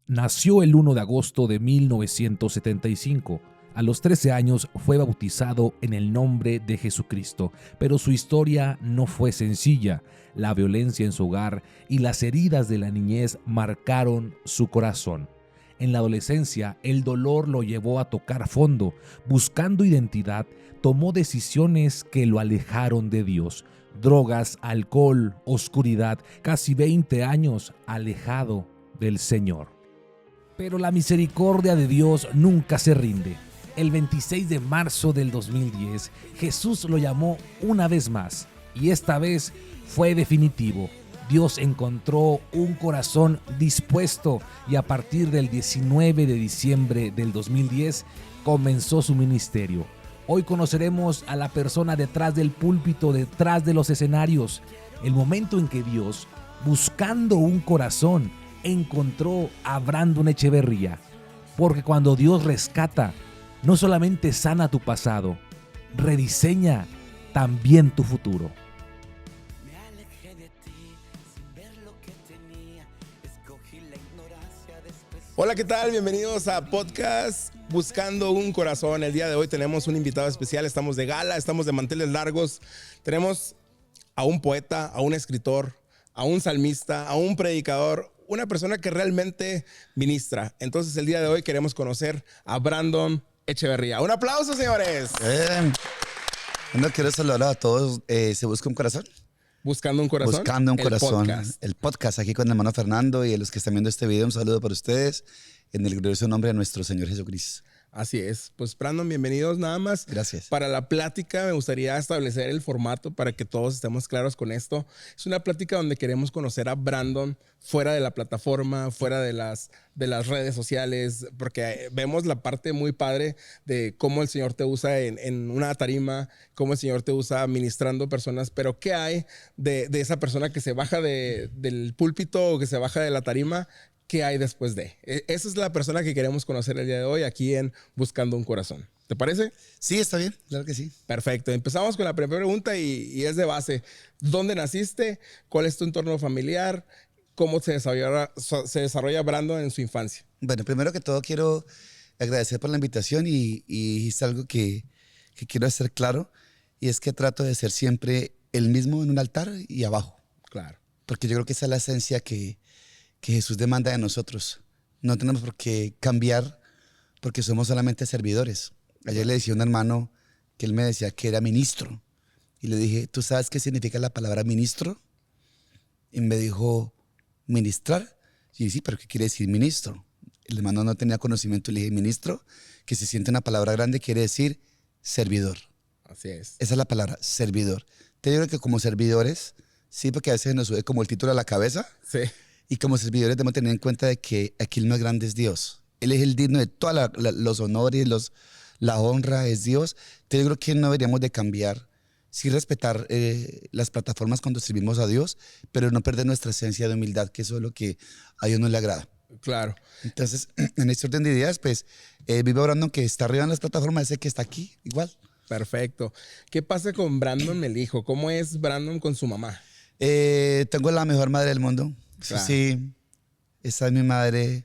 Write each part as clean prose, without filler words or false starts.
Nació el 1 de agosto de 1975. A los 13 años fue bautizado en el nombre de Jesucristo, pero su historia no fue sencilla. La violencia en su hogar y las heridas de la niñez marcaron su corazón. En la adolescencia, el dolor lo llevó a tocar fondo. Buscando identidad, tomó decisiones que lo alejaron de Dios. Drogas, alcohol, oscuridad, casi 20 años alejado del Señor. Pero la misericordia de Dios nunca se rinde. El 26 de marzo del 2010, Jesús lo llamó una vez más, y esta vez fue definitivo. Dios encontró un corazón dispuesto y a partir del 19 de diciembre del 2010 comenzó su ministerio. Hoy conoceremos a la persona detrás del púlpito, detrás de los escenarios, el momento en que Dios, buscando un corazón, encontró a Brandon Echeverría. Porque cuando Dios rescata, no solamente sana tu pasado, rediseña también tu futuro. Hola, ¿qué tal? Bienvenidos a podcast Buscando un Corazón. El día de hoy tenemos un invitado especial, estamos de gala, estamos de manteles largos. Tenemos a un poeta, a un escritor, a un salmista, a un predicador, una persona que realmente ministra. Entonces el día de hoy queremos conocer a Brandon Echeverría. ¡Un aplauso, señores! No quiero saludar a todos. ¿Se busca un corazón? Buscando un corazón. Buscando un corazón. Podcast. El podcast aquí con el hermano Fernando y a los que están viendo este video, un saludo para ustedes en el glorioso nombre de nuestro Señor Jesucristo. Así es. Pues, Brandon, bienvenidos. Nada más. Gracias. Para la plática me gustaría establecer el formato para que todos estemos claros con esto. Es una plática donde queremos conocer a Brandon fuera de la plataforma, fuera de las redes sociales, porque vemos la parte muy padre de cómo el Señor te usa en una tarima, cómo el Señor te usa ministrando personas, pero ¿qué hay de esa persona que se baja del púlpito o que se baja de la tarima? ¿Qué hay después de? Esa es la persona que queremos conocer el día de hoy aquí en Buscando un Corazón. ¿Te parece? Sí, está bien, claro que sí. Perfecto. Empezamos con la primera pregunta y es de base. ¿Dónde naciste? ¿Cuál es tu entorno familiar? ¿Cómo se desarrolla Brandon en su infancia? Bueno, primero que todo quiero agradecer por la invitación y es algo que quiero hacer claro, y es que trato de ser siempre el mismo en un altar y abajo. Claro. Porque yo creo que esa es la esencia que Jesús demanda de nosotros. No tenemos por qué cambiar porque somos solamente servidores. Ayer le decía a un hermano que él me decía que era ministro. Y le dije, ¿tú sabes qué significa la palabra ministro? Y me dijo, ¿ministrar? Y dije, sí, pero ¿qué quiere decir ministro? El hermano no tenía conocimiento y le dije, ministro, que se siente una palabra grande, quiere decir servidor. Así es. Esa es la palabra, servidor. Te digo que como servidores, sí, porque a veces nos sube como el título a la cabeza. Sí. Y como servidores debemos tener en cuenta de que aquí el más grande es Dios. Él es el digno de todos los honores, la honra es Dios. Entonces yo creo que no deberíamos de cambiar, sí respetar las plataformas cuando servimos a Dios, pero no perder nuestra esencia de humildad, que eso es lo que a Dios no le agrada. Claro. Entonces, en este orden de ideas, pues, vive Brandon que está arriba en las plataformas, ese que está aquí, igual. Perfecto. ¿Qué pasa con Brandon, el hijo? ¿Cómo es Brandon con su mamá? Tengo la mejor madre del mundo. Claro. Sí, esa es mi madre,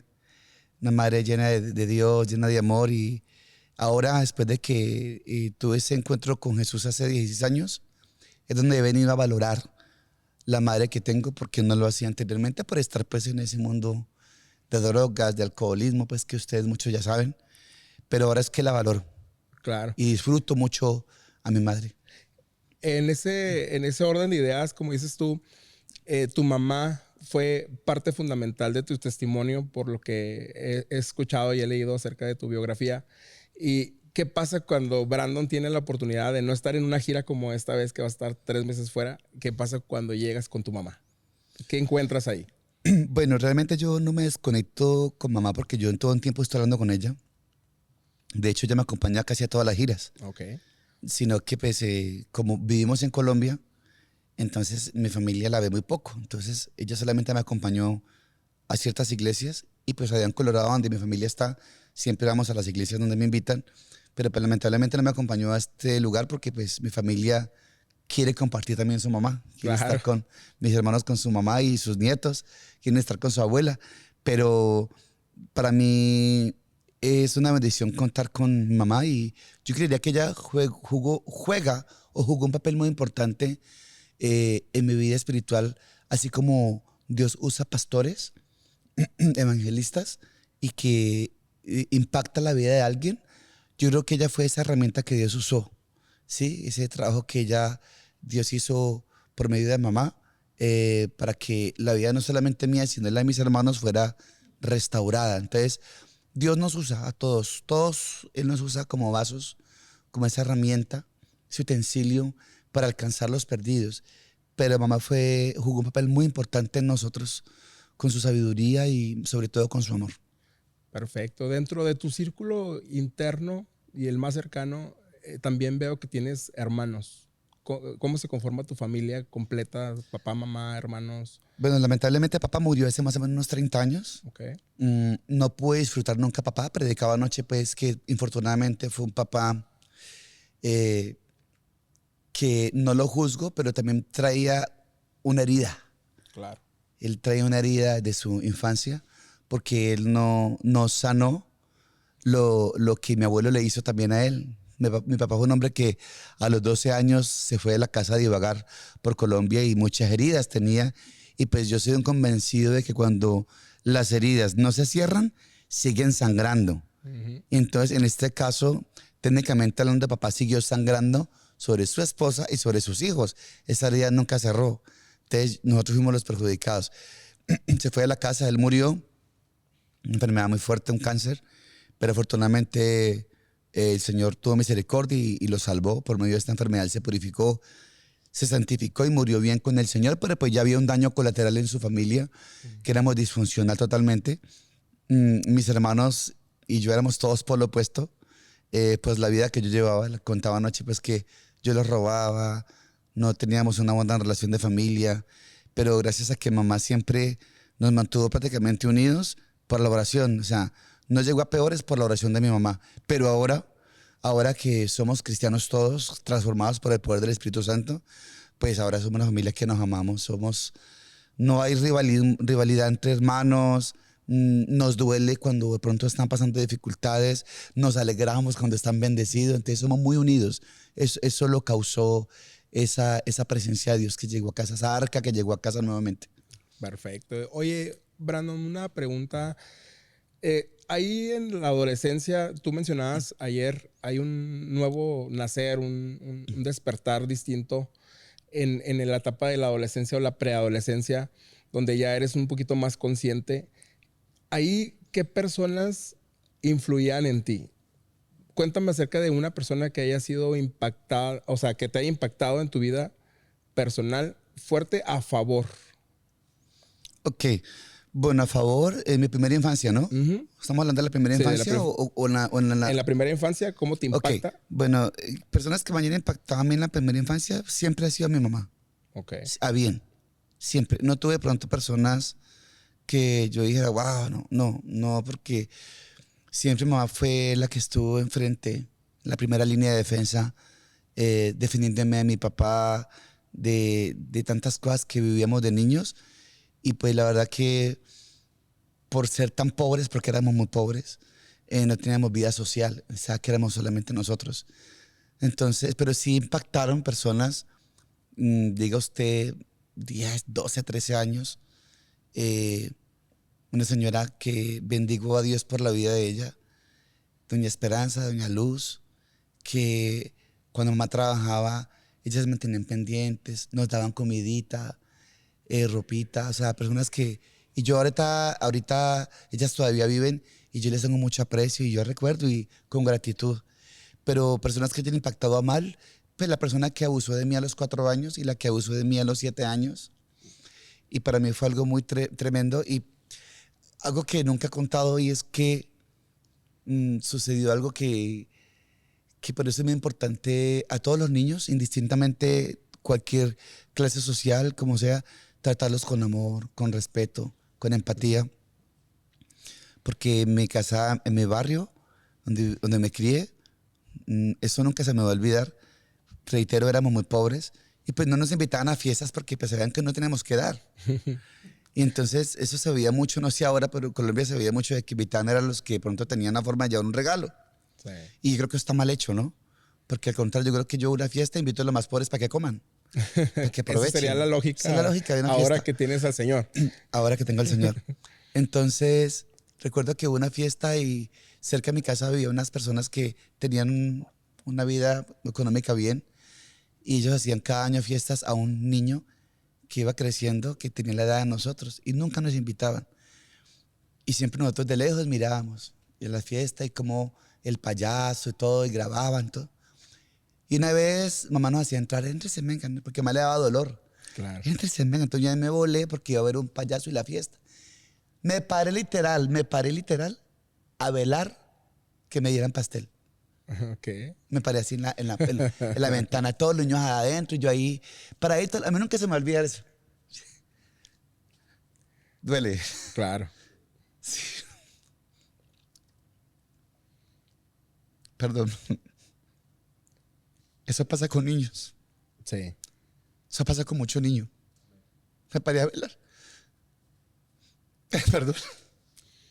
una madre llena de Dios, llena de amor. Y ahora, después de que tuve ese encuentro con Jesús hace 16 años, es donde he venido a valorar la madre que tengo, porque no lo hacía anteriormente por estar pues en ese mundo de drogas, de alcoholismo, pues que ustedes muchos ya saben. Pero ahora es que la valoro. Claro. Y disfruto mucho a mi madre. En ese orden de ideas, como dices tú, tu mamá fue parte fundamental de tu testimonio, por lo que he escuchado y he leído acerca de tu biografía. ¿Y qué pasa cuando Brandon tiene la oportunidad de no estar en una gira como esta vez, que va a estar 3 meses fuera? ¿Qué pasa cuando llegas con tu mamá? ¿Qué encuentras ahí? Bueno, realmente yo no me desconecto con mamá porque yo en todo el tiempo estoy hablando con ella. De hecho, ella me acompaña casi a todas las giras. Ok. Sino que pues como vivimos en Colombia, entonces mi familia la ve muy poco. Entonces ella solamente me acompañó a ciertas iglesias y pues allá en Colorado, donde mi familia está, siempre vamos a las iglesias donde me invitan, pero pues, lamentablemente no me acompañó a este lugar porque pues mi familia quiere compartir también su mamá, quiere Claro. estar con mis hermanos, con su mamá y sus nietos, quieren estar con su abuela, pero para mí es una bendición contar con mi mamá y yo creería que ella juega o jugó un papel muy importante en mi vida espiritual, así como Dios usa pastores, evangelistas y que impacta la vida de alguien. Yo creo que ella fue esa herramienta que Dios usó, ¿sí? Ese trabajo que Dios hizo por medio de mamá para que la vida no solamente mía, sino la de mis hermanos fuera restaurada. Entonces, Dios nos usa a todos, Él nos usa como vasos, como esa herramienta, ese utensilio para alcanzar los perdidos. Pero mamá jugó un papel muy importante en nosotros con su sabiduría y sobre todo con su amor. Perfecto. Dentro de tu círculo interno y el más cercano, también veo que tienes hermanos. ¿Cómo se conforma tu familia completa? Papá, mamá, hermanos. Bueno, lamentablemente papá murió hace más o menos unos 30 años. Okay. No pude disfrutar nunca a papá. Predicaba anoche, pues, que infortunadamente fue un papá que no lo juzgo, pero también traía una herida. Claro. Él traía una herida de su infancia porque él no sanó lo que mi abuelo le hizo también a él. Mi papá fue un hombre que a los 12 años se fue de la casa a divagar por Colombia y muchas heridas tenía. Y pues yo soy un convencido de que cuando las heridas no se cierran, siguen sangrando. Uh-huh. Y entonces, en este caso, técnicamente hablando, papá siguió sangrando sobre su esposa y sobre sus hijos. Esa herida nunca cerró. Entonces, nosotros fuimos los perjudicados. Se fue de la casa, él murió, una enfermedad muy fuerte, un cáncer, pero afortunadamente el Señor tuvo misericordia y lo salvó por medio de esta enfermedad. Él se purificó, se santificó y murió bien con el Señor, pero pues ya había un daño colateral en su familia, que éramos disfuncional totalmente. Mis hermanos y yo éramos todos por lo opuesto. Pues la vida que yo llevaba, le contaba anoche, pues que yo los robaba, no teníamos una buena relación de familia, pero gracias a que mamá siempre nos mantuvo prácticamente unidos por la oración, o sea, no llegó a peores por la oración de mi mamá, pero ahora que somos cristianos todos, transformados por el poder del Espíritu Santo, pues ahora somos una familia que nos amamos, no hay rivalidad entre hermanos, nos duele cuando de pronto están pasando dificultades, nos alegramos cuando están bendecidos, entonces somos muy unidos. Eso lo causó esa presencia de Dios que llegó a casa, esa arca que llegó a casa nuevamente. Perfecto. Oye, Brandon, una pregunta. Ahí en la adolescencia, tú mencionabas ayer, hay un nuevo nacer, un despertar distinto en la etapa de la adolescencia o la preadolescencia, donde ya eres un poquito más consciente. Ahí, ¿qué personas influían en ti? Cuéntame acerca de una persona que haya sido impactada, o sea, que te haya impactado en tu vida personal fuerte a favor. Ok. Bueno, a favor, en mi primera infancia, ¿no? Uh-huh. ¿Estamos hablando de la primera infancia o en la... En la primera infancia, ¿cómo te impacta? Okay. Bueno, personas que me hayan impactado a mí en la primera infancia siempre ha sido mi mamá. Ok. A bien, siempre. No tuve de pronto personas que yo dijera, wow, no, porque siempre mi mamá fue la que estuvo enfrente, en la primera línea de defensa, defendiéndome a mi papá de tantas cosas que vivíamos de niños. Y pues la verdad que por ser tan pobres, porque éramos muy pobres, no teníamos vida social, o sea, que éramos solamente nosotros. Entonces, pero sí impactaron personas, diga usted, 10, 12, 13 años. Una señora que bendigo a Dios por la vida de ella, doña Esperanza, doña Luz, que cuando mamá trabajaba, ellas me tenían pendientes, nos daban comidita, ropita, o sea, personas que... Y yo ahorita ellas todavía viven y yo les tengo mucho aprecio y yo recuerdo y con gratitud. Pero personas que hayan impactado a mal, pues la persona que abusó de mí a los 4 años y la que abusó de mí a los 7 años. Y para mí fue algo muy tremendo y algo que nunca he contado y es que sucedió algo que por eso es muy importante a todos los niños, indistintamente cualquier clase social, como sea, tratarlos con amor, con respeto, con empatía. Porque en mi casa, en mi barrio, donde me crié, eso nunca se me va a olvidar. Reitero, éramos muy pobres y pues no nos invitaban a fiestas porque pues sabían que no teníamos que dar. Y entonces eso se veía mucho, no sé ahora, pero en Colombia se veía mucho de que invitaban eran los que de pronto tenían la forma de llevar un regalo. Sí. Y creo que está mal hecho, ¿no? Porque al contrario, yo creo que yo a una fiesta invito a los más pobres para que coman, para que Esa aprovechen. sería la lógica. Esa es la lógica de una ahora fiesta. que tienes al Señor. Ahora que tengo al Señor. Entonces, recuerdo que hubo una fiesta y cerca de mi casa había unas personas que tenían una vida económica bien y ellos hacían cada año fiestas a un niño que iba creciendo, que tenía la edad de nosotros y nunca nos invitaban. Y siempre nosotros de lejos mirábamos en la fiesta y como el payaso y todo, y grababan todo. Y una vez mamá nos hacía entrar, éntrese, venga, porque más le daba dolor. Claro. Éntrese, venga. Entonces ya me volé porque iba a ver un payaso y la fiesta. Me paré literal a velar que me dieran pastel. Ok. Me paré así en la ventana, todos los niños adentro y yo ahí, paradito. A mí nunca se me olvida eso. Duele. Claro. Perdón. Eso pasa con niños. Sí. Eso pasa con muchos niños. Me paré a velar. Perdón.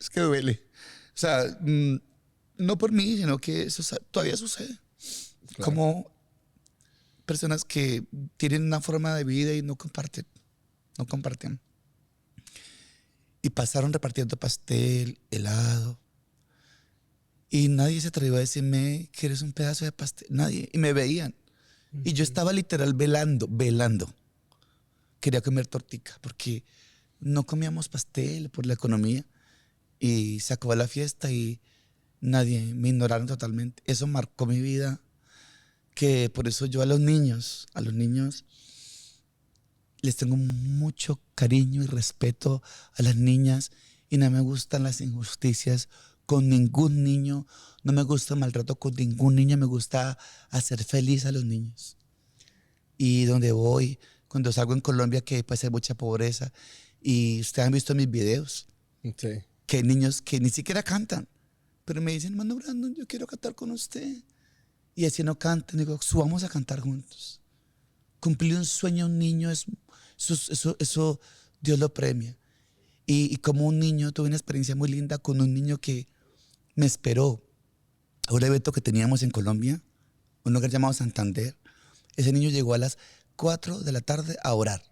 Es que duele. O sea, no por mí, sino que eso todavía sucede. Claro. Como personas que tienen una forma de vida y no comparten. No comparten. Y pasaron repartiendo pastel, helado. Y nadie se atrevió a decirme que eres un pedazo de pastel. Nadie. Y me veían. Y yo estaba literal velando. Quería comer tortica porque no comíamos pastel por la economía. Y se acabó la fiesta y nadie, me ignoraron totalmente. Eso marcó mi vida, que por eso yo a los niños les tengo mucho cariño y respeto a las niñas y no me gustan las injusticias con ningún niño, no me gusta el maltrato con ningún niño, me gusta hacer feliz a los niños. Y donde voy, cuando salgo en Colombia, que puede ser mucha pobreza, y ustedes han visto mis videos, Sí. que hay niños que ni siquiera cantan, pero me dicen, hermano Brandon, yo quiero cantar con usted. Y así no cantan, digo, subamos a cantar juntos. Cumplir un sueño a un niño, eso Dios lo premia. Y como un niño, tuve una experiencia muy linda con un niño que me esperó a un evento que teníamos en Colombia, un lugar llamado Santander. Ese niño llegó a las 4 de la tarde a orar,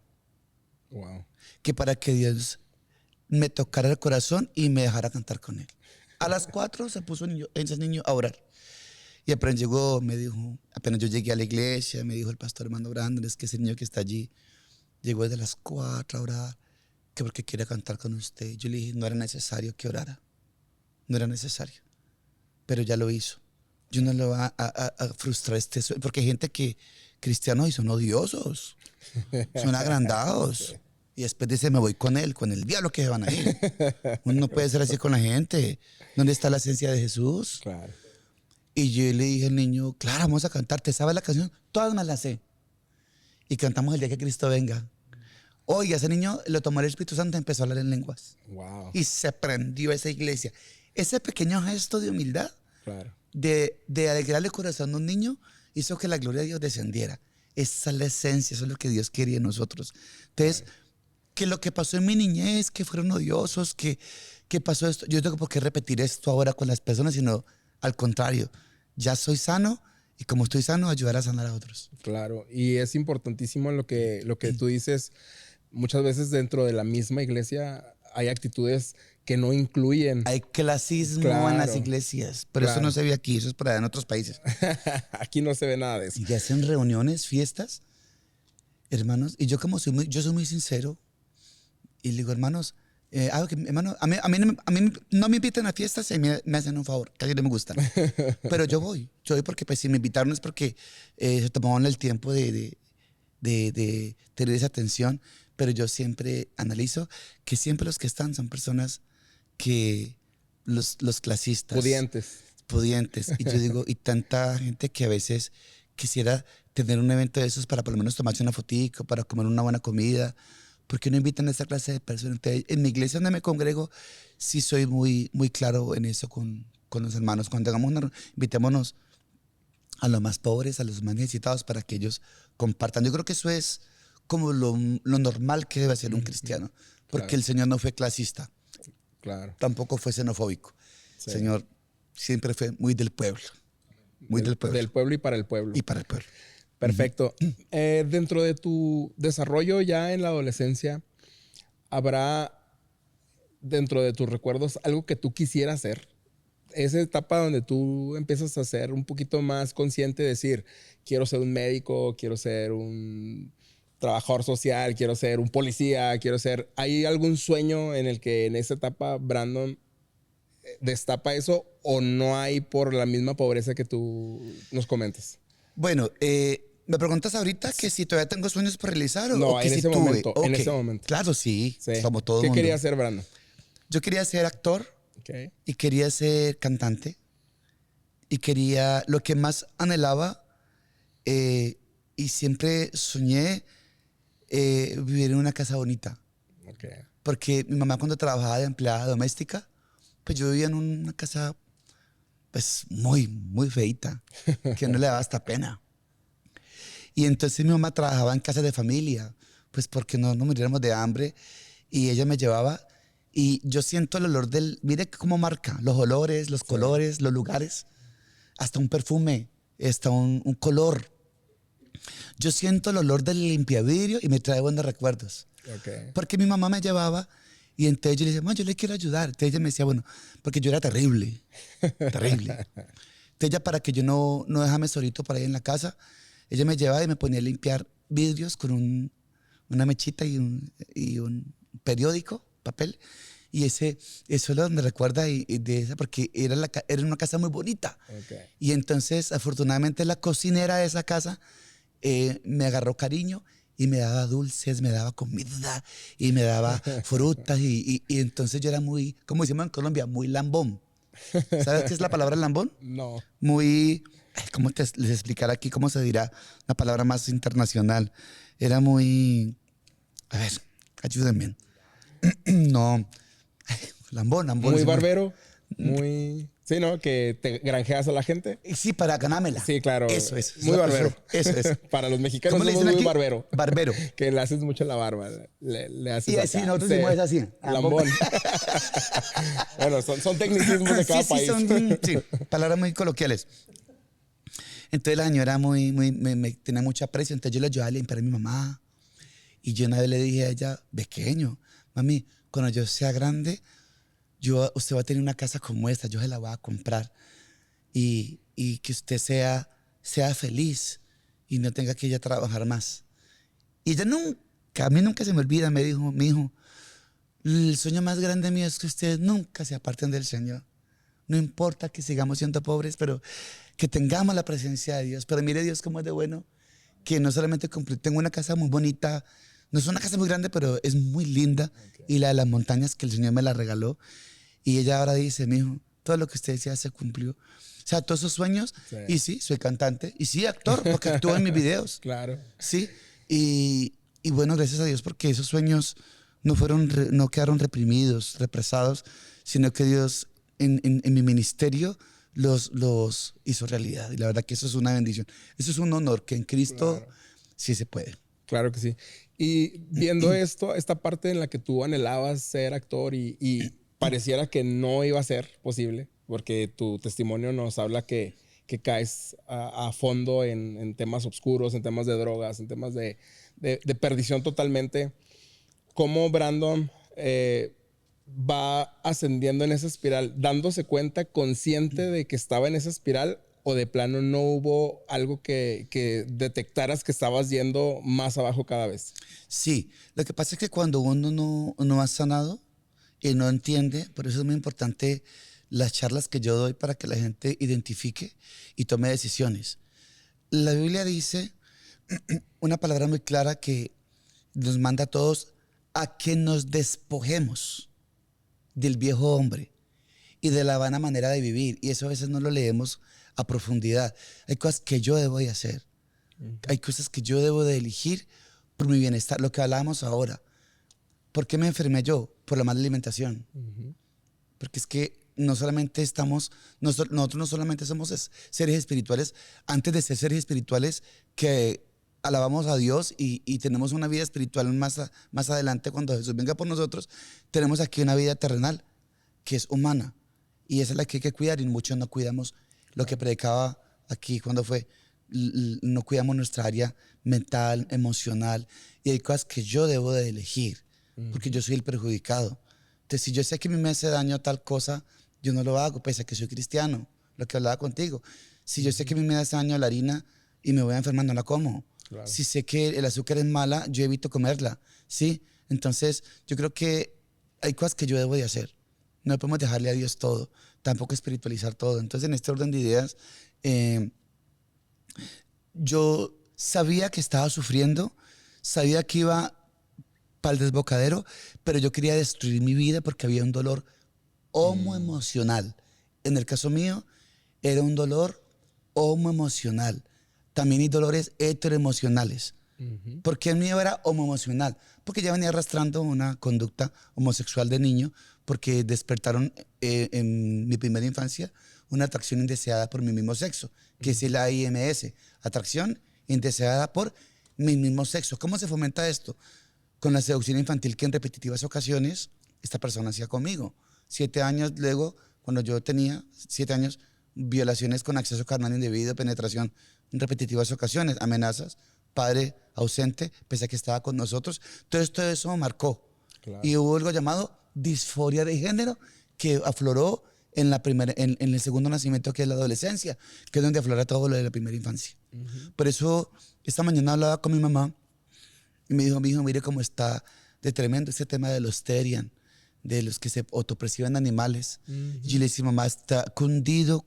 Wow. que para que Dios me tocara el corazón y me dejara cantar con él. A las 4 se puso ese niño a orar. Y apenas llegó, me dijo, apenas yo llegué a la iglesia, me dijo el pastor hermano Brandon, es que ese niño que está allí llegó desde las 4 a orar, que porque quiere cantar con usted. Yo le dije, no era necesario que orara, no era necesario, pero ya lo hizo. Yo no le voy a frustrar este sueño, porque hay gente que, cristianos, y son odiosos, son agrandados. Y después dice, me voy con él, con el diablo que se van a ir. Uno no puede ser así con la gente. ¿Dónde está la esencia de Jesús? Claro. Y yo le dije al niño, claro, vamos a cantar, ¿te sabes la canción? Todas me las sé. Y cantamos el día que Cristo venga. Oiga, ese niño lo tomó el Espíritu Santo y empezó a hablar en lenguas. Wow. Y se prendió esa iglesia. Ese pequeño gesto de humildad, Claro. de alegrarle el corazón a un niño, hizo que la gloria de Dios descendiera. Esa es la esencia, eso es lo que Dios quería en nosotros. Entonces, que lo que pasó en mi niñez, que fueron odiosos, que pasó esto, yo no tengo por qué repetir esto ahora con las personas, sino al contrario, ya soy sano y como estoy sano, ayudar a sanar a otros. Claro. Y es importantísimo lo que tú dices. Muchas veces dentro de la misma iglesia hay actitudes que no incluyen. Hay clasismo en las iglesias, pero eso no se ve aquí, eso es por allá en otros países. Aquí no se ve nada de eso. Y hacen reuniones, fiestas, hermanos, y yo como yo soy muy sincero, y le digo, hermanos, hermano, a mí no me inviten a fiestas y me hacen un favor, que a mí no me gustan. Pero yo voy porque pues si me invitaron es porque se tomaban el tiempo de tener esa atención, pero yo siempre analizo que siempre los que están son personas que los clasistas. Pudientes. Y yo digo, y tanta gente que a veces quisiera tener un evento de esos para por lo menos tomarse una fotico, para comer una buena comida. ¿Por qué no invitan a esa clase de personas? Entonces, en mi iglesia donde me congrego, sí soy muy, muy claro en eso con los hermanos. Cuando hagamos invitémonos a los más pobres, a los más necesitados, para que ellos compartan. Yo creo que eso es como lo normal que debe hacer un cristiano. porque Claro. el Señor no fue clasista, Claro. tampoco fue xenofóbico. Sí. El Señor siempre fue muy del pueblo, muy del pueblo Del pueblo y para el pueblo. y para el pueblo. Perfecto. Dentro de tu desarrollo ya en la adolescencia, ¿habrá dentro de tus recuerdos algo que tú quisieras hacer? Esa etapa donde tú empiezas a ser un poquito más consciente, de decir, quiero ser un médico, quiero ser un trabajador social, quiero ser un policía, quiero ser... ¿Hay algún sueño en el que en esa etapa Brandon destapa eso o no hay por la misma pobreza que tú nos comentas? Bueno, me preguntas ahorita que si todavía tengo sueños por realizar No, o que en si ese tuve. momento, en Ok. ese momento. Claro, sí, Sí. como todo ¿Qué mundo. quería hacer Brandon? Yo quería ser actor Okay. y quería ser cantante y quería, lo que más anhelaba y siempre soñé vivir en una casa bonita. Okay. Porque mi mamá cuando trabajaba de empleada doméstica, pues yo vivía en una casa pues muy feita, que no le daba hasta pena. Y entonces mi mamá trabajaba en casas de familia, pues porque no nos muriéramos de hambre y ella me llevaba y yo siento el olor del, mire cómo marca, los olores, los colores, los lugares, hasta un perfume, hasta un color. Yo siento el olor del limpiavidrio y me trae buenos recuerdos. Okay. Porque mi mamá me llevaba y entonces yo le decía, mamá, yo le quiero ayudar. Entonces ella me decía, bueno, porque yo era terrible, terrible. Entonces ella, para que yo no dejame solito por ahí en la casa, ella me llevaba y me ponía a limpiar vidrios con una mechita y un periódico, papel. Y eso es lo que me recuerda de esa, porque era una casa muy bonita. Okay. Y entonces, afortunadamente, la cocinera de esa casa me agarró cariño y me daba dulces, me daba comida y me daba frutas. Y entonces yo era muy, como decimos en Colombia, muy lambón. ¿Sabes qué es la palabra lambón? No. Muy, ay, ¿cómo les explicar aquí cómo se dirá la palabra más internacional? Era muy, a ver, ayúdenme. No, ay, lambón. Muy sí, barbero, muy... Sí, ¿no? Que te granjeas a la gente. Sí, para ganármela. Sí, claro. Eso es. Muy barbero. Eso es. Para los mexicanos ¿Cómo le somos dicen muy aquí? barbero. Barbero. Que le haces mucho la barba. Le haces Y acá. así, nosotros Sí. decimos es así. Lambón. Bueno, son tecnicismos de cada sí, país. sí, palabras muy coloquiales. Entonces la señora me tenía mucho aprecio, entonces yo le ayudaba a limpiar a mi mamá. Y yo una vez le dije a ella, pequeño, mami, cuando yo sea grande, usted va a tener una casa como esta, yo se la voy a comprar. Y que usted sea feliz y no tenga que ella trabajar más. Y ella nunca, a mí nunca se me olvida, me dijo, mi hijo, el sueño más grande mío es que ustedes nunca se aparten del Señor. No importa que sigamos siendo pobres, pero que tengamos la presencia de Dios. Pero mire Dios cómo es de bueno, que no solamente tengo una casa muy bonita, no es una casa muy grande, pero es muy linda. Okay. Y la de las montañas que el Señor me la regaló. Y ella ahora dice, mi hijo, todo lo que usted decía se cumplió. O sea, todos esos sueños. Sí. Y sí, soy cantante. Y sí, actor, porque actúo en mis videos. Claro. Sí. Y bueno, gracias a Dios, porque esos sueños no quedaron reprimidos, represados, sino que Dios en mi ministerio los hizo realidad. Y la verdad que eso es una bendición. Eso es un honor que en Cristo sí se puede. Claro que sí. Y viendo esta parte en la que tú anhelabas ser actor y pareciera que no iba a ser posible, porque tu testimonio nos habla que caes a fondo en temas oscuros, en temas de drogas, en temas de perdición totalmente. ¿Cómo Brandon va ascendiendo en esa espiral, dándose cuenta, consciente de que estaba en esa espiral, o de plano no hubo algo que detectaras que estabas yendo más abajo cada vez? Sí, lo que pasa es que cuando uno no ha sanado y no entiende, por eso es muy importante las charlas que yo doy para que la gente identifique y tome decisiones. La Biblia dice una palabra muy clara que nos manda a todos a que nos despojemos del viejo hombre y de la vana manera de vivir. Y eso a veces no lo leemos a profundidad. Hay cosas que yo debo de hacer. Hay cosas que yo debo de elegir por mi bienestar. Lo que hablábamos ahora. ¿Por qué me enfermé yo? Por la mala alimentación. Porque es que no solamente nosotros no solamente somos seres espirituales, antes de ser seres espirituales que alabamos a Dios y tenemos una vida espiritual más adelante cuando Jesús venga por nosotros. Tenemos aquí una vida terrenal que es humana y esa es la que hay que cuidar y muchos no cuidamos lo que predicaba aquí cuando fue, no cuidamos nuestra área mental, emocional y hay cosas que yo debo de elegir porque yo soy el perjudicado. Entonces, si yo sé que a mí me hace daño tal cosa, yo no lo hago, pese a que soy cristiano, lo que hablaba contigo. Si yo sé que a mí me hace daño la harina y me voy a enfermar, no la como. Claro. Si sé que el azúcar es mala, yo evito comerla, ¿sí? Entonces, yo creo que hay cosas que yo debo de hacer. No podemos dejarle a Dios todo, tampoco espiritualizar todo. Entonces, en este orden de ideas, yo sabía que estaba sufriendo, sabía que iba para el desbocadero, pero yo quería destruir mi vida porque había un dolor homoemocional. En el caso mío, era un dolor homoemocional. También hay dolores heteroemocionales. ¿Por qué el mío era homoemocional? Porque ya venía arrastrando una conducta homosexual de niño, porque despertaron en mi primera infancia una atracción indeseada por mi mismo sexo, que es la IMS, atracción indeseada por mi mismo sexo. ¿Cómo se fomenta esto? Con la seducción infantil que en repetitivas ocasiones esta persona hacía conmigo. 7 años luego, cuando yo tenía 7 años, violaciones con acceso carnal indebido, penetración en repetitivas ocasiones, amenazas, padre ausente, pese a que estaba con nosotros. Entonces todo eso me marcó. Claro. Y hubo algo llamado disforia de género que afloró en el segundo nacimiento, que es la adolescencia, que es donde aflora todo lo de la primera infancia. Por eso esta mañana hablaba con mi mamá y me dijo, mi hijo, mire cómo está de tremendo este tema de los Terian, de los que se autoperciben animales. Y yo le decía, mamá, está cundido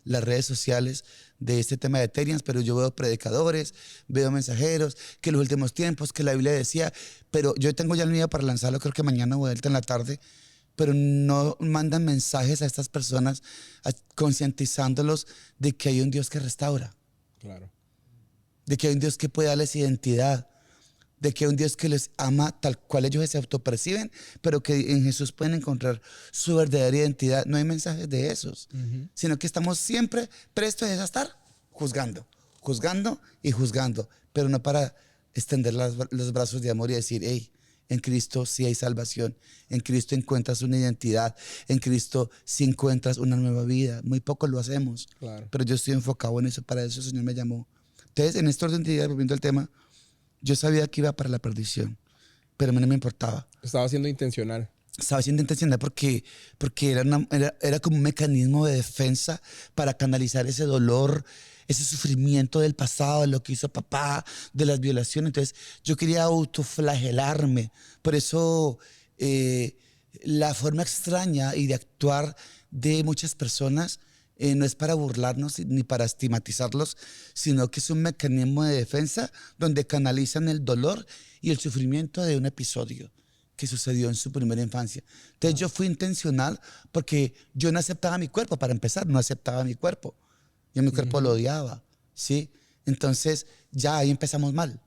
las redes sociales de este tema de Terians, pero yo veo predicadores, veo mensajeros, que en los últimos tiempos, que la Biblia decía, pero yo tengo ya el mío para lanzarlo, creo que mañana o vuelta en la tarde, pero no mandan mensajes a estas personas concientizándolos de que hay un Dios que restaura. Claro. De que hay un Dios que puede darles identidad, de que hay un Dios que les ama tal cual ellos se autoperciben, pero que en Jesús pueden encontrar su verdadera identidad. No hay mensajes de esos, sino que estamos siempre prestos a estar juzgando y juzgando, pero no para extender los brazos de amor y decir, hey, en Cristo sí hay salvación, en Cristo encuentras una identidad, en Cristo sí encuentras una nueva vida. Muy poco lo hacemos, Claro. pero yo estoy enfocado en eso, para eso el Señor me llamó. Entonces, en este orden de ideas, volviendo al tema, yo sabía que iba para la perdición, pero a mí no me importaba. Estaba siendo intencional. Estaba siendo intencional porque era como un mecanismo de defensa para canalizar ese dolor, ese sufrimiento del pasado, de lo que hizo papá, de las violaciones. Entonces yo quería autoflagelarme. Por eso la forma extraña y de actuar de muchas personas no es para burlarnos ni para estigmatizarlos, sino que es un mecanismo de defensa donde canalizan el dolor y el sufrimiento de un episodio que sucedió en su primera infancia. Entonces yo fui intencional porque yo no aceptaba mi cuerpo, para empezar, no aceptaba mi cuerpo. Yo mi cuerpo lo odiaba, ¿sí? Entonces ya ahí empezamos mal.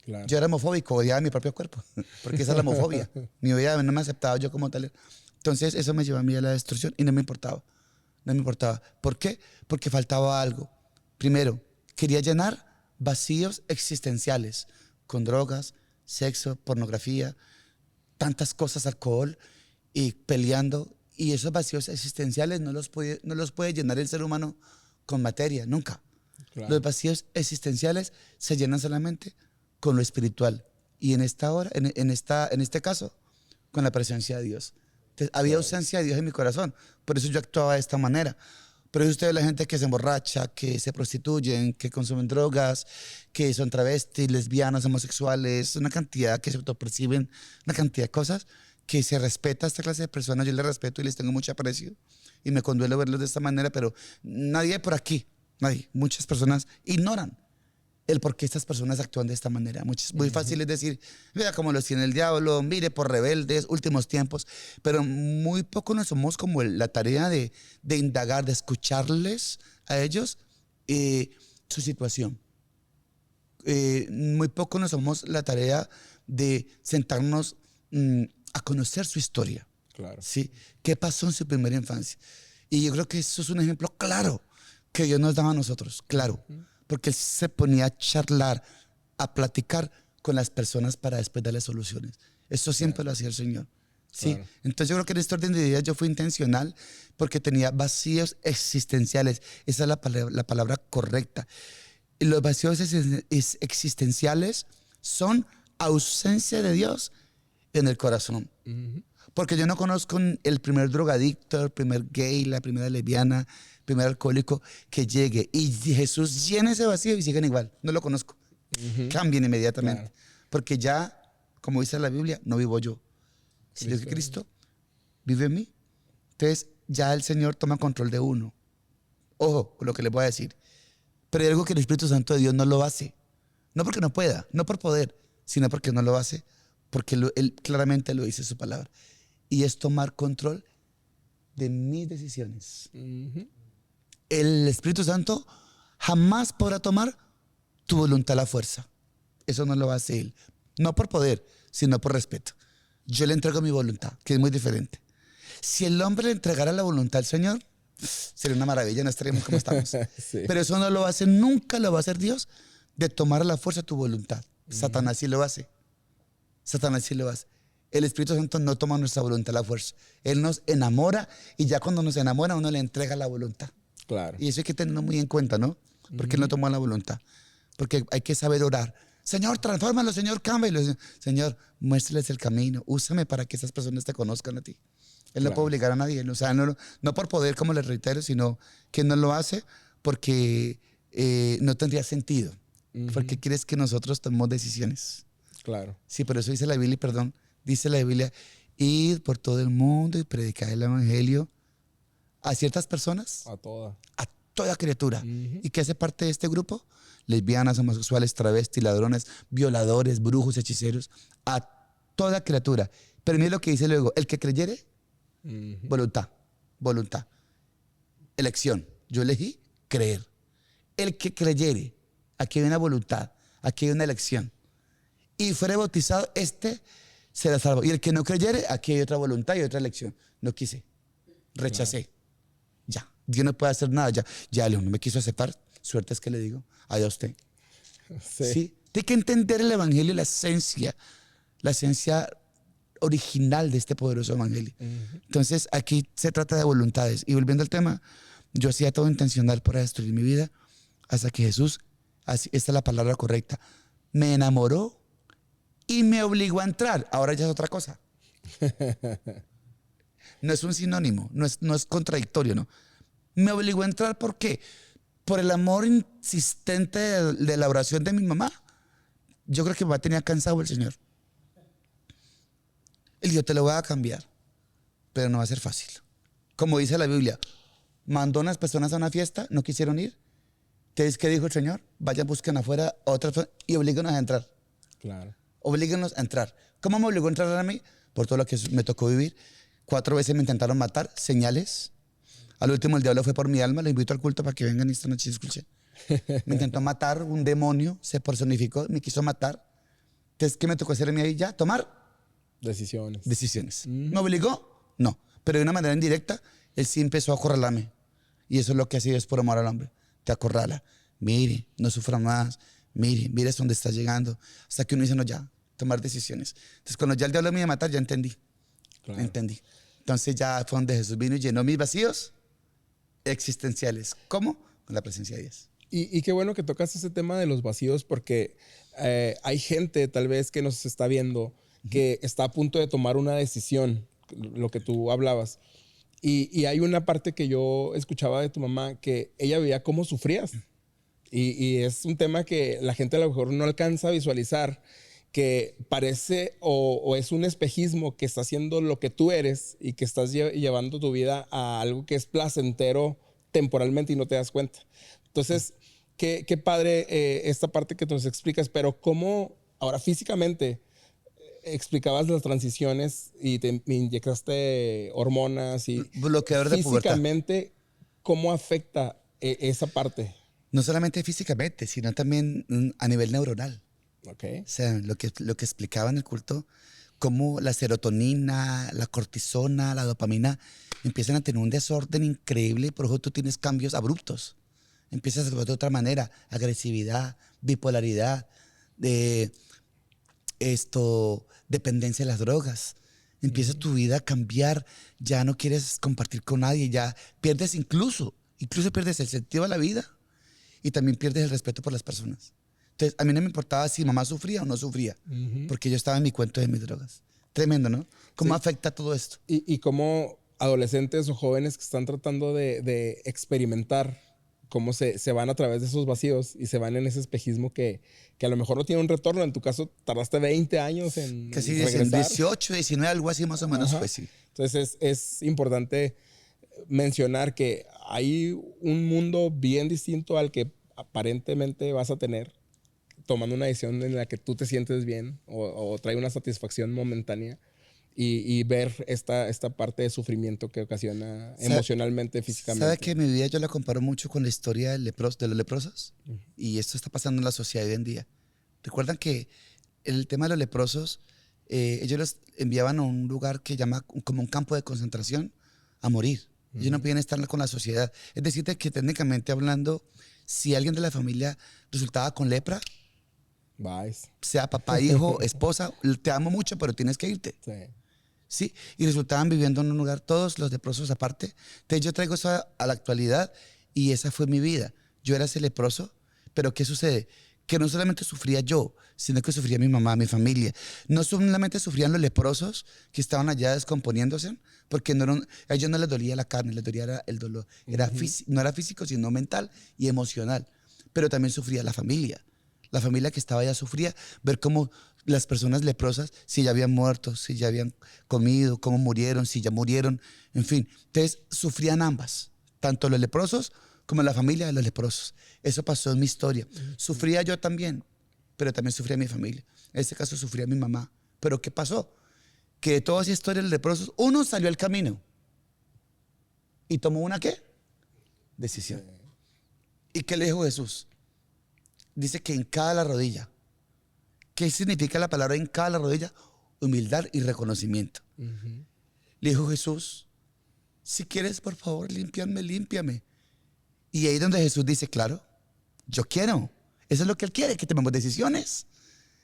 Claro. Yo era homofóbico, odiaba mi propio cuerpo, porque esa es la homofobia. Mi odiaba, no me aceptaba yo como tal. Entonces eso me llevó a mí a la destrucción y no me importaba. No me importaba. ¿Por qué? Porque faltaba algo. Primero, quería llenar vacíos existenciales con drogas, sexo, pornografía, tantas cosas, alcohol y peleando. Y esos vacíos existenciales no los puede llenar el ser humano con materia, nunca. Claro. Los vacíos existenciales se llenan solamente con lo espiritual. Y en esta hora, en este caso, con la presencia de Dios. Entonces, había ausencia de Dios en mi corazón. Por eso yo actuaba de esta manera. Por eso usted ve la gente que se emborracha, que se prostituyen, que consumen drogas, que son travestis, lesbianas, homosexuales, una cantidad que se autoperciben, una cantidad de cosas que se respeta a esta clase de personas. Yo les respeto y les tengo mucho aprecio. Y me conduele verlos de esta manera, pero nadie por aquí, nadie, muchas personas ignoran el por qué estas personas actúan de esta manera. Muy fácil es decir, mira cómo los tiene el diablo, mire por rebeldes, últimos tiempos, pero muy poco nos somos como la tarea de indagar, de escucharles a ellos su situación. Muy poco nos somos la tarea de sentarnos a conocer su historia. Claro. ¿Sí? ¿Qué pasó en su primera infancia? Y yo creo que eso es un ejemplo claro que Dios nos daba a nosotros, claro. porque él se ponía a charlar, a platicar con las personas para después darles soluciones. Eso siempre lo hacía el Señor. ¿Sí? Claro. Entonces yo creo que en este orden de ideas yo fui intencional porque tenía vacíos existenciales. Esa es la palabra correcta. Y los vacíos existenciales son ausencia de Dios en el corazón. Porque yo no conozco el primer drogadicto, el primer gay, la primera lesbiana, el primer alcohólico que llegue y Jesús llene ese vacío y siguen igual. No lo conozco. Cambien inmediatamente. Claro. Porque ya, como dice la Biblia, no vivo yo, sino que Cristo vive en mí. Entonces ya el Señor toma control de uno. Ojo con lo que les voy a decir. Pero hay algo que el Espíritu Santo de Dios no lo hace. No porque no pueda, no por poder, sino porque no lo hace, porque Él claramente lo dice en su palabra. Y es tomar control de mis decisiones. El Espíritu Santo jamás podrá tomar tu voluntad a la fuerza. Eso no lo hace Él. No por poder, sino por respeto. Yo le entrego mi voluntad, que es muy diferente. Si el hombre le entregara la voluntad al Señor, sería una maravilla, no estaríamos como estamos. Sí. Pero eso no lo hace, nunca lo va a hacer Dios, de tomar a la fuerza tu voluntad. Satanás sí lo hace. Satanás sí lo hace. El Espíritu Santo no toma nuestra voluntad a la fuerza. Él nos enamora y ya cuando nos enamora uno le entrega la voluntad. Claro. Y eso hay que tenerlo muy en cuenta, ¿no? Porque Él no tomó la voluntad. Porque hay que saber orar. Señor, transfórmalo, Señor, cámbialo. Señor, muéstrales el camino. Úsame para que esas personas te conozcan a ti. Él no Claro. puede obligar a nadie. O sea, no por poder, como les reitero, sino que no lo hace porque no tendría sentido. Porque quieres que nosotros tomemos decisiones. Claro. Sí, pero eso dice la Biblia, perdón. Dice la Biblia, id por todo el mundo y predicad el evangelio a ciertas personas, A toda. a toda criatura. ¿Y qué hace parte de este grupo? Lesbianas, homosexuales, travestis, ladrones, violadores, brujos, hechiceros, a toda criatura. Pero mire lo que dice luego, el que creyere, voluntad, voluntad, elección. Yo elegí creer. El que creyere, aquí hay una voluntad, aquí hay una elección. Y fuere bautizado, será salvo. Y el que no creyere, aquí hay otra voluntad y otra elección. No quise, rechacé. Ya, Dios no puede hacer nada. Ya León no me quiso aceptar. Suerte es que le digo, allá usted. Sí. Tiene que entender el evangelio, la esencia original de este poderoso evangelio. Entonces, aquí se trata de voluntades. Y volviendo al tema, yo hacía todo intencional para destruir mi vida hasta que Jesús, esta es la palabra correcta, me enamoró y me obligó a entrar. Ahora ya es otra cosa. No es un sinónimo, no es contradictorio, no. Me obligó a entrar, ¿por qué? Por el amor insistente de la oración de mi mamá. Yo creo que mi mamá tenía cansado el Señor. Él dijo, te lo voy a cambiar, pero no va a ser fácil. Como dice la Biblia, mandó unas personas a una fiesta, no quisieron ir. Entonces, ¿qué dijo el Señor? Vayan, busquen afuera a otras personas y oblíguenos a entrar. Claro. Oblíguenos a entrar. ¿Cómo me obligó a entrar a mí? Por todo lo que me tocó vivir. 4 veces me intentaron matar, señales. Al último el diablo fue por mi alma, lo invito al culto para que vengan esta noche y escuchen. Me intentó matar, un demonio se personificó, me quiso matar. Entonces, ¿qué me tocó hacer a mí ahí ya? Tomar decisiones. ¿Me obligó? No. Pero de una manera indirecta, él sí empezó a acorralarme. Y eso es lo que hace Dios por amor al hombre. Te acorrala. Mire, no sufra más. Mire hasta dónde está llegando. Hasta que uno dice, no, ya, tomar decisiones. Entonces, cuando ya el diablo me iba a matar, ya entendí. Claro. Entendí. Entonces ya fue donde Jesús vino y llenó mis vacíos existenciales. ¿Cómo? Con la presencia de Dios. Y qué bueno que tocas ese tema de los vacíos porque hay gente tal vez que nos está viendo que está a punto de tomar una decisión, lo que tú hablabas. Y hay una parte que yo escuchaba de tu mamá que ella veía cómo sufrías. Y es un tema que la gente a lo mejor no alcanza a visualizar, que parece o es un espejismo que está haciendo lo que tú eres y que estás llevando tu vida a algo que es placentero temporalmente y no te das cuenta. Entonces, qué padre esta parte que nos explicas, pero cómo ahora físicamente explicabas las transiciones y te inyectaste hormonas y bloqueador de pubertad. Físicamente, ¿cómo afecta esa parte? No solamente físicamente, sino también a nivel neuronal. Okay. O sea, lo que explicaba en el culto, cómo la serotonina, la cortisona, la dopamina empiezan a tener un desorden increíble y por eso tú tienes cambios abruptos Empiezas a actuar de otra manera, agresividad, bipolaridad, dependencia de las drogas. Empieza tu vida a cambiar, ya no quieres compartir con nadie, ya pierdes incluso pierdes el sentido de la vida y también pierdes el respeto por las personas. Entonces, a mí no me importaba si mamá sufría o no sufría, porque yo estaba en mi cuento de mis drogas. Tremendo, ¿no? ¿Cómo afecta todo esto? Y cómo adolescentes o jóvenes que están tratando de experimentar cómo se van a través de esos vacíos y se van en ese espejismo que a lo mejor no tiene un retorno. En tu caso, tardaste 20 años en Casi regresar. 18, 19, algo así más o menos fue, sí. Entonces es importante mencionar que hay un mundo bien distinto al que aparentemente vas a tener tomando una decisión en la que tú te sientes bien o trae una satisfacción momentánea y ver esta parte de sufrimiento que ocasiona emocionalmente, físicamente. ¿Sabe que mi vida yo la comparo mucho con la historia de los leprosos? Y esto está pasando en la sociedad hoy en día. ¿Recuerdan que el tema de los leprosos, ellos los enviaban a un lugar que llama como un campo de concentración a morir? Ellos no podían estar con la sociedad. Es decir, que técnicamente hablando, si alguien de la familia resultaba con lepra, sea papá, hijo, esposa, te amo mucho, pero tienes que irte. Sí. Sí, y resultaban viviendo en un lugar, todos los leprosos aparte. Entonces yo traigo eso a la actualidad y esa fue mi vida. Yo era ese leproso, pero ¿qué sucede? Que no solamente sufría yo, sino que sufría mi mamá, mi familia. No solamente sufrían los leprosos que estaban allá descomponiéndose, porque a ellos no les dolía la carne, les dolía el dolor. No era físico, sino mental y emocional. Pero también sufría la familia. La familia que estaba allá sufría ver cómo las personas leprosas, si ya habían muerto, si ya habían comido, cómo murieron, si ya murieron, en fin. Entonces sufrían ambas, tanto los leprosos como la familia de los leprosos. Eso pasó en mi historia. Sufría yo también, pero también sufría mi familia. En este caso sufría mi mamá. ¿Pero qué pasó? Que de todas esas historias de los leprosos, uno salió al camino y tomó una ¿qué? Decisión. ¿Y qué le dijo Jesús? Dice que hincada la rodilla. ¿Qué significa la palabra hincada la rodilla? Humildad y reconocimiento. Le dijo Jesús, si quieres, por favor, límpiame. Y ahí donde Jesús dice, claro, yo quiero. Eso es lo que Él quiere, que tomemos decisiones.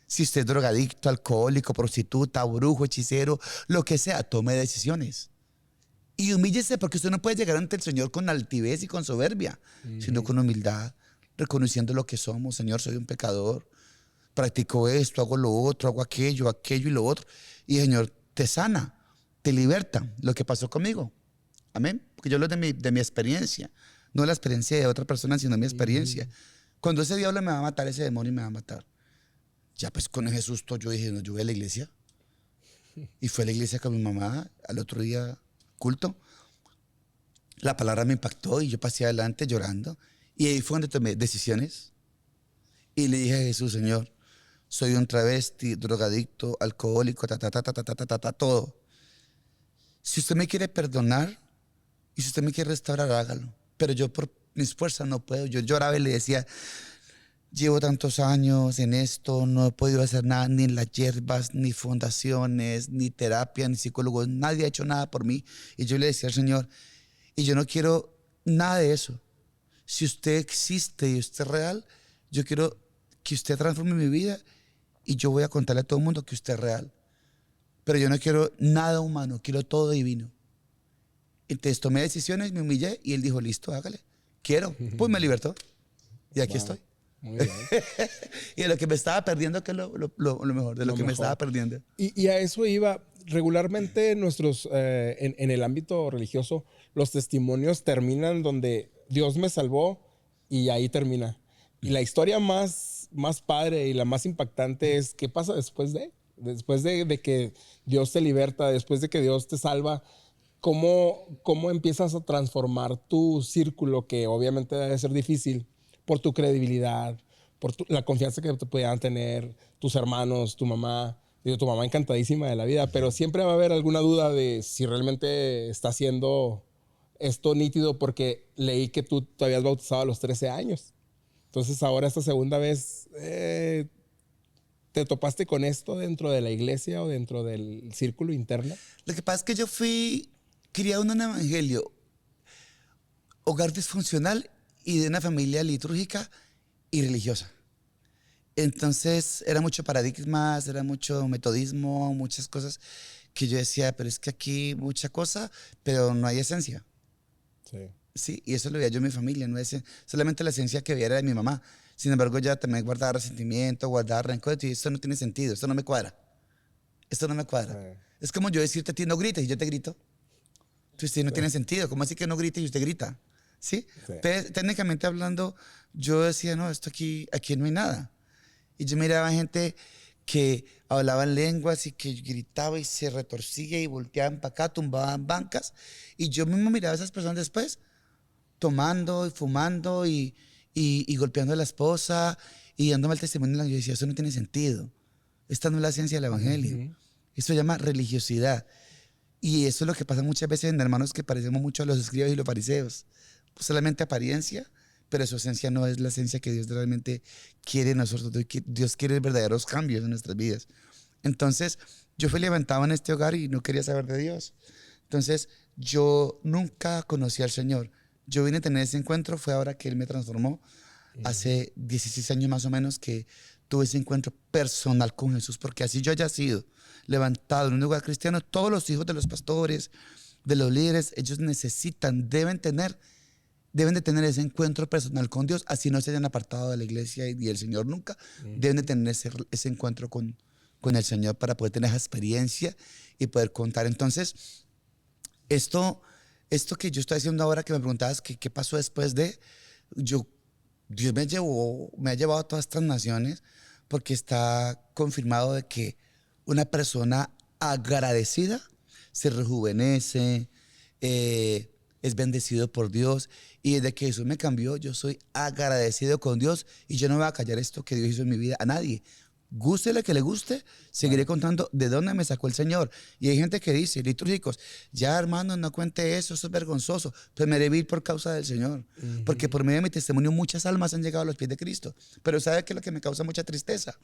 Si usted es drogadicto, alcohólico, prostituta, brujo, hechicero, lo que sea, tome decisiones. Y humíllese, porque usted no puede llegar ante el Señor con altivez y con soberbia, sino con humildad, reconociendo lo que somos. Señor, soy un pecador, practico esto, hago lo otro, hago aquello y lo otro. Y el Señor te sana, te liberta. Lo que pasó conmigo. Amén. Porque yo hablo de mi experiencia, no la experiencia de otra persona, sino mi experiencia. Cuando ese diablo me va a matar, ese demonio me va a matar. Ya pues con ese susto yo dije, no, yo voy a la iglesia. Y fue a la iglesia con mi mamá al otro día, culto. La palabra me impactó y yo pasé adelante llorando. Y ahí fue donde tomé decisiones. Y le dije a Jesús, Señor, soy un travesti, drogadicto, alcohólico, todo. Si usted me quiere perdonar y si usted me quiere restaurar, hágalo. Pero yo por mis fuerzas no puedo. Yo lloraba y le decía, llevo tantos años en esto, no he podido hacer nada, ni en las hierbas, ni fundaciones, ni terapia, ni psicólogos. Nadie ha hecho nada por mí. Y yo le decía al Señor, y yo no quiero nada de eso. Si usted existe y usted es real, yo quiero que usted transforme mi vida y yo voy a contarle a todo el mundo que usted es real. Pero yo no quiero nada humano, quiero todo divino. Entonces tomé decisiones, me humillé y Él dijo, listo, hágale. Quiero. Pues me libertó. Y aquí estoy. Muy bien. Y de lo que me estaba perdiendo, que es lo mejor, de lo que me estaba perdiendo. Y a eso iba. Regularmente en el ámbito religioso, los testimonios terminan donde Dios me salvó y ahí termina. Y la historia más padre y la más impactante es qué pasa después de que Dios te liberta, después de que Dios te salva. ¿Cómo empiezas a transformar tu círculo, que obviamente debe ser difícil, por tu credibilidad, por la confianza que te puedan tener tus hermanos, tu mamá? Digo, tu mamá encantadísima de la vida, pero siempre va a haber alguna duda de si realmente está haciendo esto nítido, porque leí que tú te habías bautizado a los 13 años. Entonces ahora esta segunda vez, ¿te topaste con esto dentro de la iglesia o dentro del círculo interno? Lo que pasa es que yo fui criado en un evangelio, hogar disfuncional y de una familia litúrgica y religiosa. Entonces era mucho paradigmas, era mucho metodismo, muchas cosas que yo decía, pero es que aquí mucha cosa, pero no hay esencia. Sí. Sí, y eso lo veía yo en mi familia, no es solamente la esencia que veía era de mi mamá. Sin embargo, ya también guardaba resentimiento, guardaba rencor, y esto no tiene sentido, esto no me cuadra. Esto no me cuadra. Sí. Es como yo decirte a ti no grites y yo te grito. Entonces no tiene sentido. ¿Cómo así que no grite y usted grita? ¿Sí? Sí. Técnicamente hablando, yo decía, no, esto aquí no hay nada. Y yo miraba gente que hablaban lenguas y que gritaba y se retorcía y volteaban para acá, tumbaban bancas. Y yo mismo miraba a esas personas después tomando y fumando y golpeando a la esposa y dándome el testimonio. Yo decía, eso no tiene sentido. Esta no es la ciencia del evangelio. Esto se llama religiosidad. Y eso es lo que pasa muchas veces en hermanos que parecemos mucho a los escribas y los fariseos. Solamente apariencia, pero su esencia no es la esencia que Dios realmente quiere en nosotros. Dios quiere verdaderos cambios en nuestras vidas. Entonces, yo fui levantado en este hogar y no quería saber de Dios. Entonces, yo nunca conocí al Señor. Yo vine a tener ese encuentro, fue ahora que Él me transformó. Hace 16 años más o menos que tuve ese encuentro personal con Jesús, porque así yo haya sido levantado en un lugar cristiano, todos los hijos de los pastores, de los líderes, ellos necesitan, deben de tener ese encuentro personal con Dios, así no se hayan apartado de la iglesia y del Señor nunca, deben de tener ese encuentro con el Señor para poder tener esa experiencia y poder contar. Entonces, esto que yo estoy haciendo ahora, que me preguntabas qué pasó después de, Dios me ha llevado a todas estas naciones porque está confirmado de que una persona agradecida se rejuvenece, es bendecido por Dios. Y desde que Jesús me cambió, yo soy agradecido con Dios y yo no me voy a callar esto que Dios hizo en mi vida a nadie. Gústele que le guste, seguiré contando de dónde me sacó el Señor. Y hay gente que dice, litúrgicos, ya hermano, no cuente eso es vergonzoso. Pues me debí por causa del Señor. Porque por medio de mi testimonio muchas almas han llegado a los pies de Cristo. Pero ¿sabe qué es lo que me causa mucha tristeza?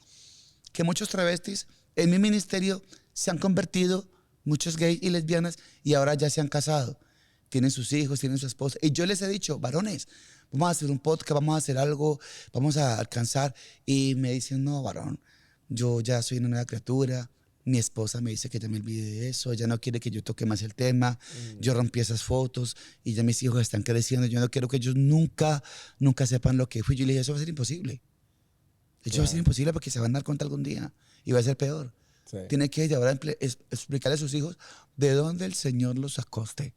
Que muchos travestis en mi ministerio se han convertido, muchos gays y lesbianas, y ahora ya se han casado. Tienen sus hijos, tienen su esposa. Y yo les he dicho, varones, vamos a hacer un podcast, vamos a hacer algo, vamos a alcanzar. Y me dicen, no, varón, yo ya soy una nueva criatura. Mi esposa me dice que ya me olvide de eso. Ella no quiere que yo toque más el tema. Yo rompí esas fotos y ya mis hijos están creciendo. Yo no quiero que ellos nunca sepan lo que fui. Yo le dije, eso va a ser imposible. De hecho, va a ser imposible porque se van a dar cuenta algún día y va a ser peor. Sí. Tiene que ella ahora explicarle a sus hijos de dónde el Señor los sacó a usted,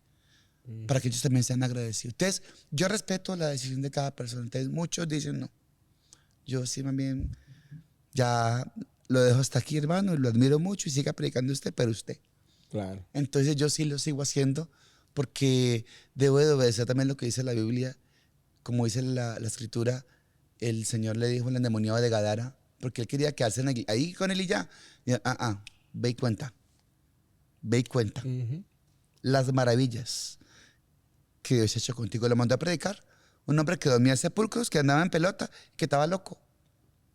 para que ellos también sean agradecidos. Entonces, yo respeto la decisión de cada persona. Entonces, muchos dicen no. Yo sí, más bien, ya lo dejo hasta aquí, hermano, y lo admiro mucho y siga predicando usted, pero usted. Claro. Entonces, yo sí lo sigo haciendo porque debo de obedecer también lo que dice la Biblia. Como dice la Escritura, el Señor le dijo al endemoniado de Gadara, porque él quería quedarse ahí con él y ya. Y, ve y cuenta. Ve y cuenta. Las maravillas que Dios ha hecho contigo. Lo mandó a predicar. Un hombre que dormía en sepulcros, que andaba en pelota, que estaba loco.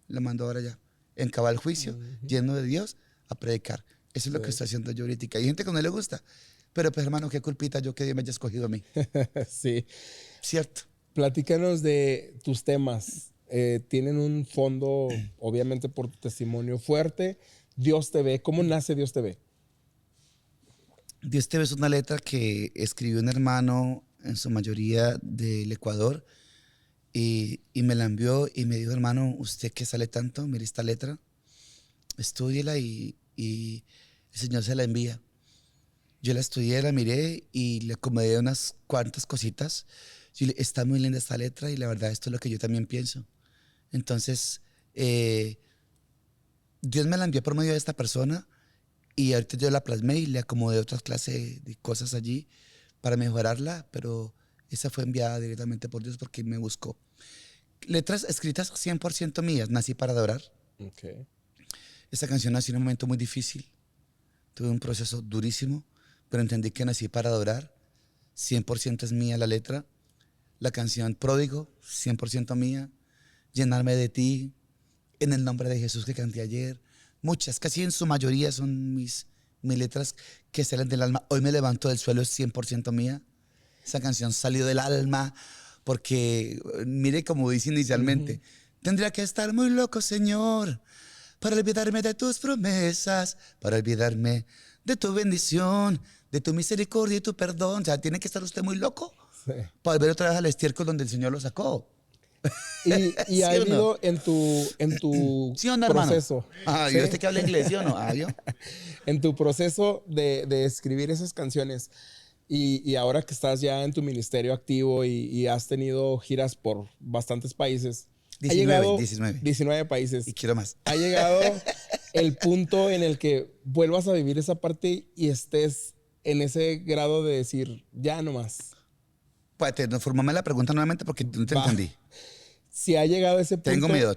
Lo mandó ahora ya, en cabal juicio, lleno de Dios, a predicar. Eso es lo que estoy haciendo yo ahorita. Hay gente que no le gusta. Pero pues hermano, qué culpita yo que Dios me haya escogido a mí. Sí. Cierto. Platícanos de tus temas. Tienen un fondo, obviamente por tu testimonio fuerte. Dios te ve. ¿Cómo nace Dios te ve? Dios te ve es una letra que escribió un hermano, en su mayoría del Ecuador, y me la envió y me dijo, hermano, usted que sale tanto, mire esta letra, estúdiela y el Señor se la envía. Yo la estudié, la miré y le acomodé unas cuantas cositas. Yo le dije, está muy linda esta letra y la verdad esto es lo que yo también pienso. Entonces, Dios me la envió por medio de esta persona y ahorita yo la plasmé y le acomodé otras clases de cosas allí para mejorarla, pero esa fue enviada directamente por Dios porque me buscó. Letras escritas 100% mías, nací para adorar. Okay. Esta canción nació en un momento muy difícil, tuve un proceso durísimo, pero entendí que nací para adorar, 100% es mía la letra. La canción Pródigo, 100% mía. Llenarme de ti, En el nombre de Jesús que canté ayer. Muchas, casi en su mayoría son mis letras que salen del alma. Hoy me levanto del suelo, es 100% mía. Esa canción salió del alma porque mire como dice inicialmente, tendría que estar muy loco, Señor, para olvidarme de tus promesas, para olvidarme de tu bendición, de tu misericordia y tu perdón. O sea, tiene que estar usted muy loco para volver otra vez al estiércol donde el Señor lo sacó. Y ¿Sí ha o no? habido en tu ¿Sí o no, hermano? proceso. Ah, ¿sí? ¿y usted que habla inglés, sí o no? Ah, ¿yo? En tu proceso de escribir esas canciones y ahora que estás ya en tu ministerio activo y has tenido giras por bastantes países, 19 países. Y quiero más. Ha llegado el punto en el que vuelvas a vivir esa parte y estés en ese grado de decir, ya no más. Pues, formame la pregunta nuevamente porque no te Va. entendí. Si ha llegado ese punto Tengo miedo.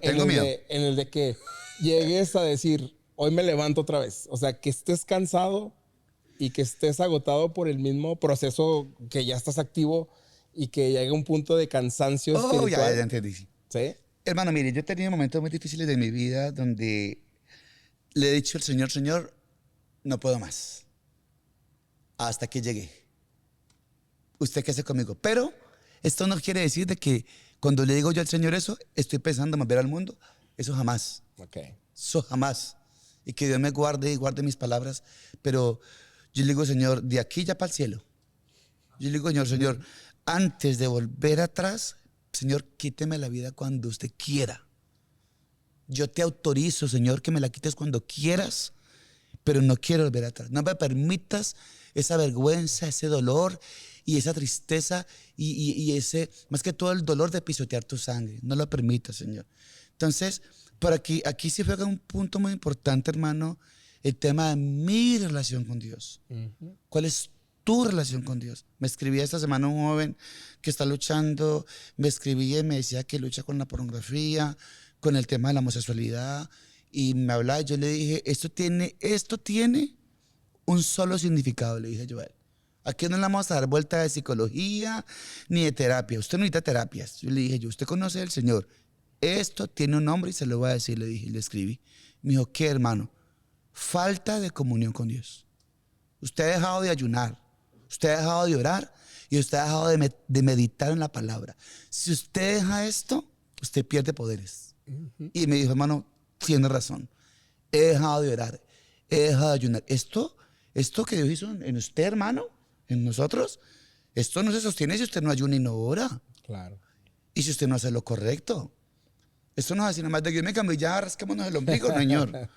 en el de que llegues a decir, hoy me levanto otra vez. O sea, que estés cansado y que estés agotado por el mismo proceso que ya estás activo y que llegue un punto de cansancio espiritual. Ya entendí. ¿Sí? Hermano, mire, yo he tenido momentos muy difíciles de mi vida donde le he dicho al Señor, Señor, no puedo más. Hasta que llegué. ¿Usted qué hace conmigo? Pero esto no quiere decir de que cuando le digo yo al Señor eso, estoy pensando en volver al mundo. Eso jamás. Okay. Eso jamás. Y que Dios me guarde y guarde mis palabras. Pero yo le digo, Señor, de aquí ya para el cielo. Yo le digo, Señor, antes de volver atrás, Señor, quíteme la vida cuando usted quiera. Yo te autorizo, Señor, que me la quites cuando quieras, pero no quiero volver atrás. No me permitas esa vergüenza, ese dolor y esa tristeza y ese, más que todo el dolor de pisotear tu sangre. No lo permitas, Señor. Entonces, por aquí sí juega un punto muy importante, hermano, el tema de mi relación con Dios. ¿Cuál es tu relación con Dios? Me escribía esta semana un joven que está luchando, me escribía y me decía que lucha con la pornografía, con el tema de la homosexualidad, y me hablaba y yo le dije, esto tiene un solo significado, le dije yo a él. Aquí no le vamos a dar vuelta de psicología ni de terapia. Usted no necesita terapias. Yo le dije, usted conoce al Señor. Esto tiene un nombre y se lo voy a decir, le dije, le escribí. Me dijo, ¿qué, hermano? Falta de comunión con Dios. Usted ha dejado de ayunar, usted ha dejado de orar y usted ha dejado de meditar en la palabra. Si usted deja esto, usted pierde poderes. Y me dijo, hermano, tiene razón. He dejado de orar, he dejado de ayunar. Esto que Dios hizo en usted, hermano, en nosotros, esto no se sostiene si usted no ayuna y no ora. Claro. Y si usted no hace lo correcto. Esto no es así, nada más de que yo me cambio y ya rasquémonos el ombligo, no, señor.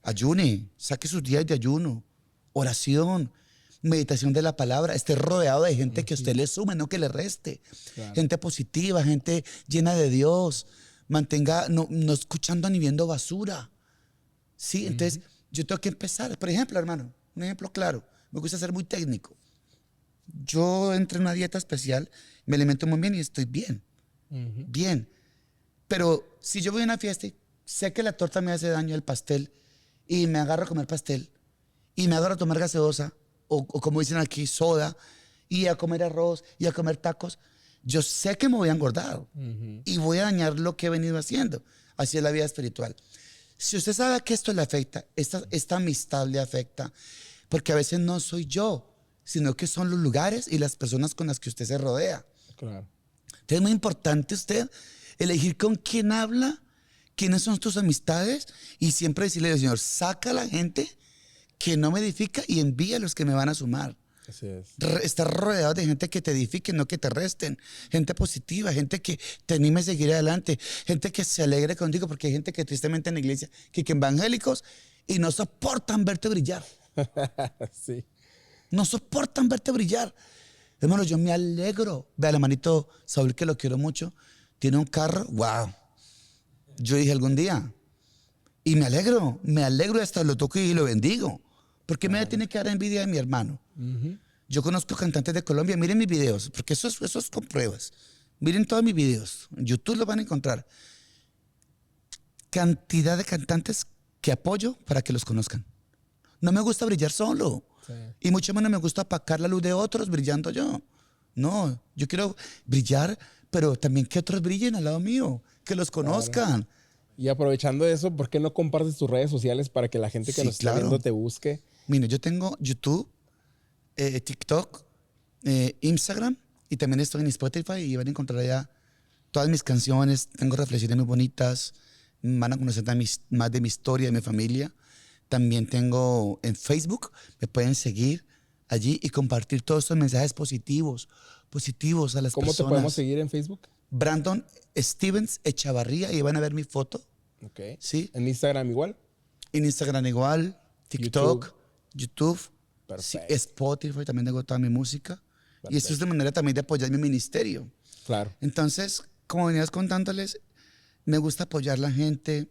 Ayune, saque sus días de ayuno, oración, meditación de la palabra. Esté rodeado de gente que a usted le sume, no que le reste. Claro. Gente positiva, gente llena de Dios. Mantenga, no escuchando ni viendo basura. Sí, entonces yo tengo que empezar. Por ejemplo, hermano, un ejemplo claro. Me gusta ser muy técnico. Yo entré en una dieta especial, me alimento muy bien y estoy bien. Bien. Pero si yo voy a una fiesta y sé que la torta me hace daño, el pastel, y me agarro a comer pastel, y me agarro a tomar gaseosa, o como dicen aquí, soda, y a comer arroz, y a comer tacos, yo sé que me voy a engordar y voy a dañar lo que he venido haciendo. Así es la vida espiritual. Si usted sabe que esto le afecta, esta amistad le afecta, porque a veces no soy yo, sino que son los lugares y las personas con las que usted se rodea. Claro. Entonces es muy importante usted elegir con quién habla, quiénes son tus amistades y siempre decirle al Señor, saca a la gente que no me edifica y envía a los que me van a sumar. Así es. Estar rodeado de gente que te edifique, no que te resten. Gente positiva, gente que te anime a seguir adelante, gente que se alegre contigo, porque hay gente que tristemente en la iglesia, que evangélicos y no soportan verte brillar. Sí. No soportan verte brillar. Hermano, yo me alegro. Ve al hermanito Saúl, que lo quiero mucho. Tiene un carro, wow. Yo dije algún día. Y me alegro y hasta lo toco y lo bendigo. ¿Por qué me tiene que dar envidia de mi hermano? Yo conozco cantantes de Colombia, miren mis videos, porque eso es con pruebas. Miren todos mis videos, en YouTube los van a encontrar. Cantidad de cantantes que apoyo para que los conozcan. No me gusta brillar solo. Sí. Y mucho menos me gusta apagar la luz de otros brillando yo. No, yo quiero brillar, pero también que otros brillen al lado mío, que los conozcan. Claro. Y aprovechando eso, ¿por qué no compartes tus redes sociales para que la gente que nos está viendo te busque? Mira, yo tengo YouTube, TikTok, Instagram Y también estoy en Spotify y van a encontrar allá todas mis canciones. Tengo reflexiones muy bonitas. Van a conocer más de mi historia, de mi familia. También tengo en Facebook, me pueden seguir allí y compartir todos estos mensajes positivos a las ¿Cómo personas. te podemos seguir en Facebook? Brandon Stevens Echavarría, y van a ver mi foto. Ok. ¿Sí? ¿En Instagram igual? En Instagram igual, TikTok, YouTube, sí, Perfecto. Spotify, también tengo toda mi música. Y esto es de manera también de apoyar mi ministerio. Claro. Entonces, como venías contándoles, me gusta apoyar a la gente.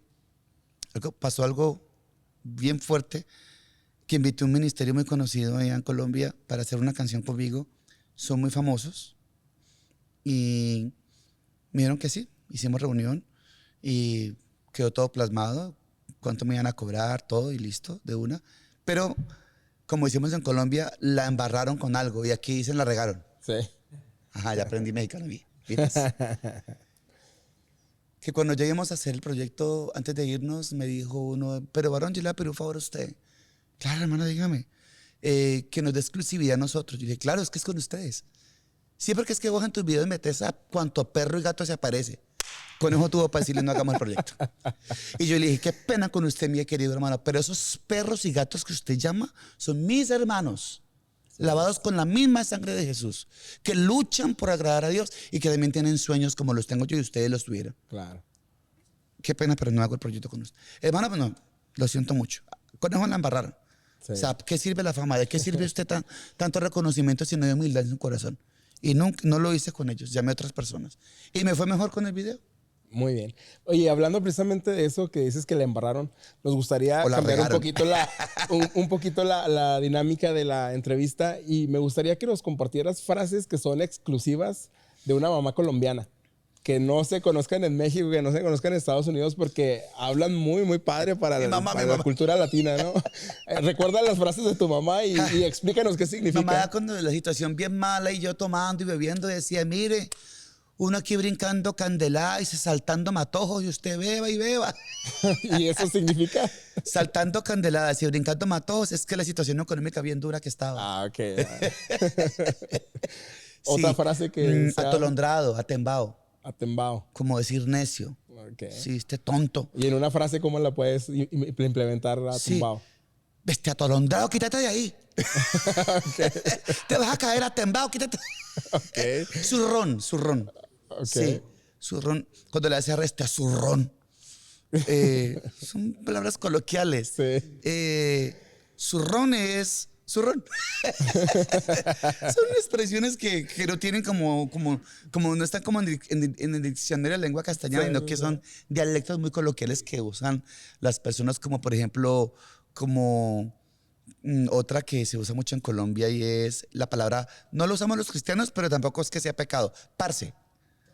Pasó algo bien fuerte, que invité a un ministerio muy conocido allá en Colombia para hacer una canción conmigo. Son muy famosos. Y me dijeron que sí, hicimos reunión y quedó todo plasmado, cuánto me iban a cobrar, todo y listo, de una. Pero, como decimos en Colombia, la embarraron con algo y aquí dicen la regaron. Sí. Ajá, ya aprendí mexicano. ¿Viste? Que cuando lleguemos a hacer el proyecto, antes de irnos, me dijo uno, pero varón, yo le pido un favor a usted. Claro, hermano, dígame. Que nos dé exclusividad a nosotros. Yo dije, claro, es que es con ustedes. Sí, porque es que vos en tus videos metes a cuanto perro y gato se aparece. Conejo tuvo para decirle no hagamos el proyecto. Y yo le dije, qué pena con usted, mi querido hermano, pero esos perros y gatos que usted llama son mis hermanos, lavados con la misma sangre de Jesús, que luchan por agradar a Dios y que también tienen sueños como los tengo yo y ustedes los tuvieron. Claro. Qué pena, pero no hago el proyecto con usted. Hermano, pues no, lo siento mucho. Conejo la embarraron. Sí. O sea, ¿qué sirve la fama? ¿De qué sirve usted tanto reconocimiento si no hay humildad en su corazón? Y no lo hice con ellos, llamé a otras personas. Y me fue mejor con el video. Muy bien. Oye, hablando precisamente de eso que dices que la embarraron, nos gustaría O la cambiar regaron. un poquito la dinámica de la entrevista y me gustaría que nos compartieras frases que son exclusivas de una mamá colombiana, que no se conozcan en México, que no se conozcan en Estados Unidos, porque hablan muy, muy padre para la cultura latina, ¿no? Recuerda las frases de tu mamá y explícanos qué significa. Mamá, cuando la situación bien mala y yo tomando y bebiendo, decía, mire, uno aquí brincando candelá y saltando matojos y usted beba y beba. ¿Y eso significa? Saltando candeladas y brincando matojos, es que la situación económica bien dura que estaba. Ah, ok. Otra frase que sea atolondrado, atembao, atembao. como decir necio. Okay. Sí, este tonto. Y en una frase, ¿cómo la puedes implementar atembao? Sí. Este atolondrado, quítate de ahí. Te vas a caer atembao, quítate. Okay. Zurrón. Okay. Sí, zurrón. Cuando le hace arreste a zurrón. Son palabras coloquiales. Sí. Zurrón es zurrón. Son expresiones que no tienen como no están como en el diccionario de la lengua castellana, sino que son dialectos muy coloquiales que usan las personas, como por ejemplo, como otra que se usa mucho en Colombia y es la palabra, no lo usamos los cristianos, pero tampoco es que sea pecado, parce.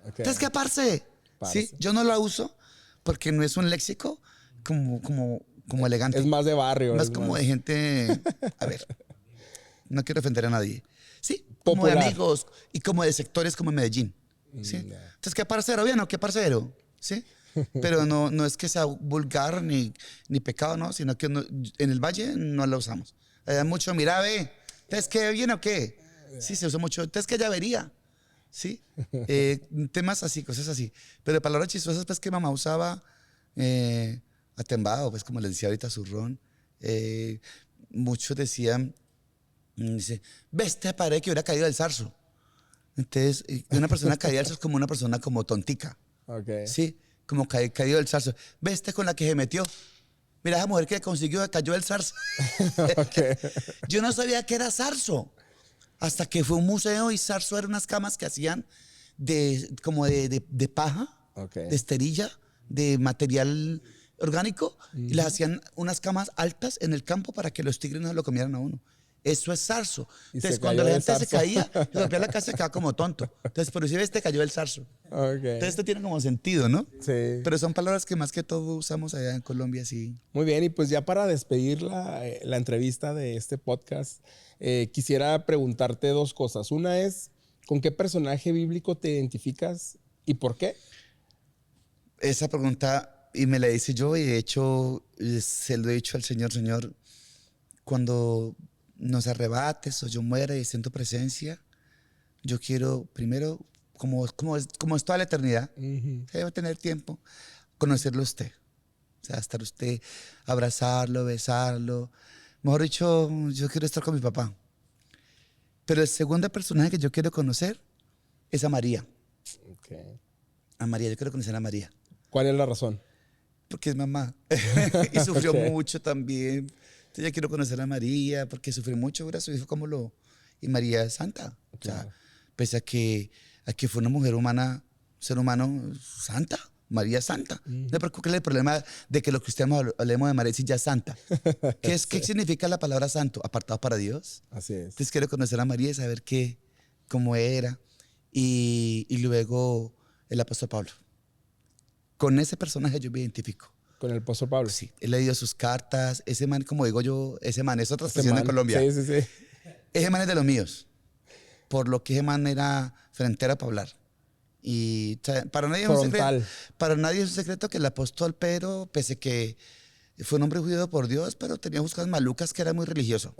Okay. Entonces, ¿qué parce? Sí, yo no la uso porque no es un léxico como elegante. Es más de barrio. Más como de gente, a ver, no quiero ofender a nadie. Sí, como popular. de amigos y como de sectores como en Medellín. ¿Sí? Yeah. Entonces, ¿qué parcero? ¿Bien o qué parcero? ¿Sí? Pero no es que sea vulgar ni pecado, ¿no? Sino que en el valle no la usamos. Hay mucho, mira, ve, ¿entonces qué bien o qué? Sí, se usa mucho. ¿Entonces qué ya vería? ¿Sí? Temas así, cosas así. Pero palabras chistosas, pues que mamá usaba, atembado, pues como les decía ahorita, zurrón. Muchos decían, dice, ve este pared que hubiera caído del zarzo. Entonces, una persona caída del zarzo es como una persona como tontica. Okay. Sí, como caído del zarzo. Ve este con la que se metió. Mira, esa mujer que consiguió, cayó del zarzo. Okay. Yo no sabía que era zarzo. Hasta que fue a un museo y zarzo eran unas camas que hacían como de paja, Okay. de esterilla, de material orgánico, y les hacían unas camas altas en el campo para que los tigres no se lo comieran a uno. Eso es zarzo. Y Entonces, se cuando cayó la del gente se zarzo. caía, se golpeaba la casa, se quedaba como tonto. Entonces, por eso este cayó el zarzo. Okay. Entonces, esto tiene como sentido, ¿no? Sí. Pero son palabras que más que todo usamos allá en Colombia, sí. Muy bien, y pues ya para despedir la entrevista de este podcast, quisiera preguntarte dos cosas. Una es, ¿con qué personaje bíblico te identificas y por qué? Esa pregunta, y me la hice yo, y de hecho se lo he dicho al Señor, Señor, cuando nos arrebates o yo muera y esté en tu presencia, yo quiero primero, como es toda la eternidad, Ujú. debo tener tiempo, conocerlo a usted. O sea, estar usted, abrazarlo, besarlo. Mejor dicho, yo quiero estar con mi papá. Pero el segundo personaje que yo quiero conocer es a María. Ok. A María, yo quiero conocer a María. ¿Cuál es la razón? Porque es mamá. Y sufrió Ok. mucho también. Entonces yo quiero conocer a María porque sufrió mucho, ¿verdad? Su hijo como lo... Y María es santa. O sea, Claro. pese a que fue una mujer humana, ser humano santa. María es santa. No me preocupa el problema de que los cristianos hablemos de María si ya es santa. ¿Qué Sí, significa la palabra santo? Apartado para Dios. así es. Entonces quiero conocer a María y saber cómo era. Y luego el apóstol Pablo. Con ese personaje yo me identifico. Con el apóstol Pablo. Sí, he leído sus cartas. Ese man, como digo yo, ese man es otra Este expresión en man. Colombia. Sí, sí, sí. Ese man es de los míos. Por lo que ese man era frontera para hablar. Y o sea, Frontal. para nadie es un secreto que el apóstol Pedro, pese que fue un hombre judío por Dios, pero tenía buscas malucas que era muy religioso.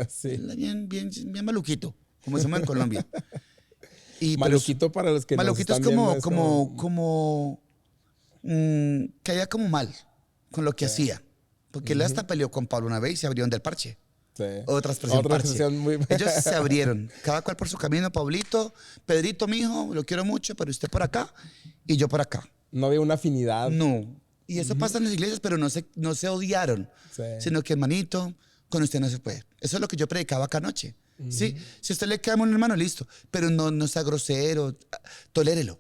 Sí. Era bien, bien, bien maluquito, como decimos en Colombia. Pero Maluquito para los que nos maluquito es están viendo es como... caía como mal con lo que Sí. hacía. Porque él hasta peleó con Pablo una vez y se abrieron del parche. Sí. Otra expresión, Otra parche. expresión muy... Ellos se abrieron, cada cual por su camino. Pablito, Pedrito, mi hijo, lo quiero mucho, pero usted por acá y yo por acá. No había una afinidad. No. Y eso pasa en las iglesias, pero no se odiaron. Sí. Sino que, hermanito, con usted no se puede. Eso es lo que yo predicaba acá anoche. ¿Sí? Si a usted le queda mal un hermano, listo. Pero no sea grosero, tolérelo.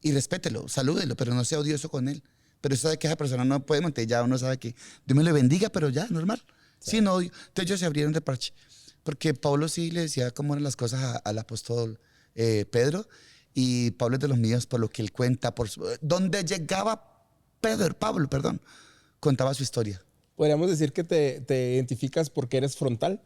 Y respételo, salúdelo, pero no sea odioso con él. Pero eso de que esa persona no puede mantener, ya uno sabe que Dios me le bendiga, pero ya, normal. Sí, no odio. Entonces ellos se abrieron de parche. Porque Pablo sí le decía cómo eran las cosas al apóstol Pedro. Y Pablo es de los míos, por lo que él cuenta, donde llegaba Pablo, perdón, contaba su historia. Podríamos decir que te identificas porque eres frontal.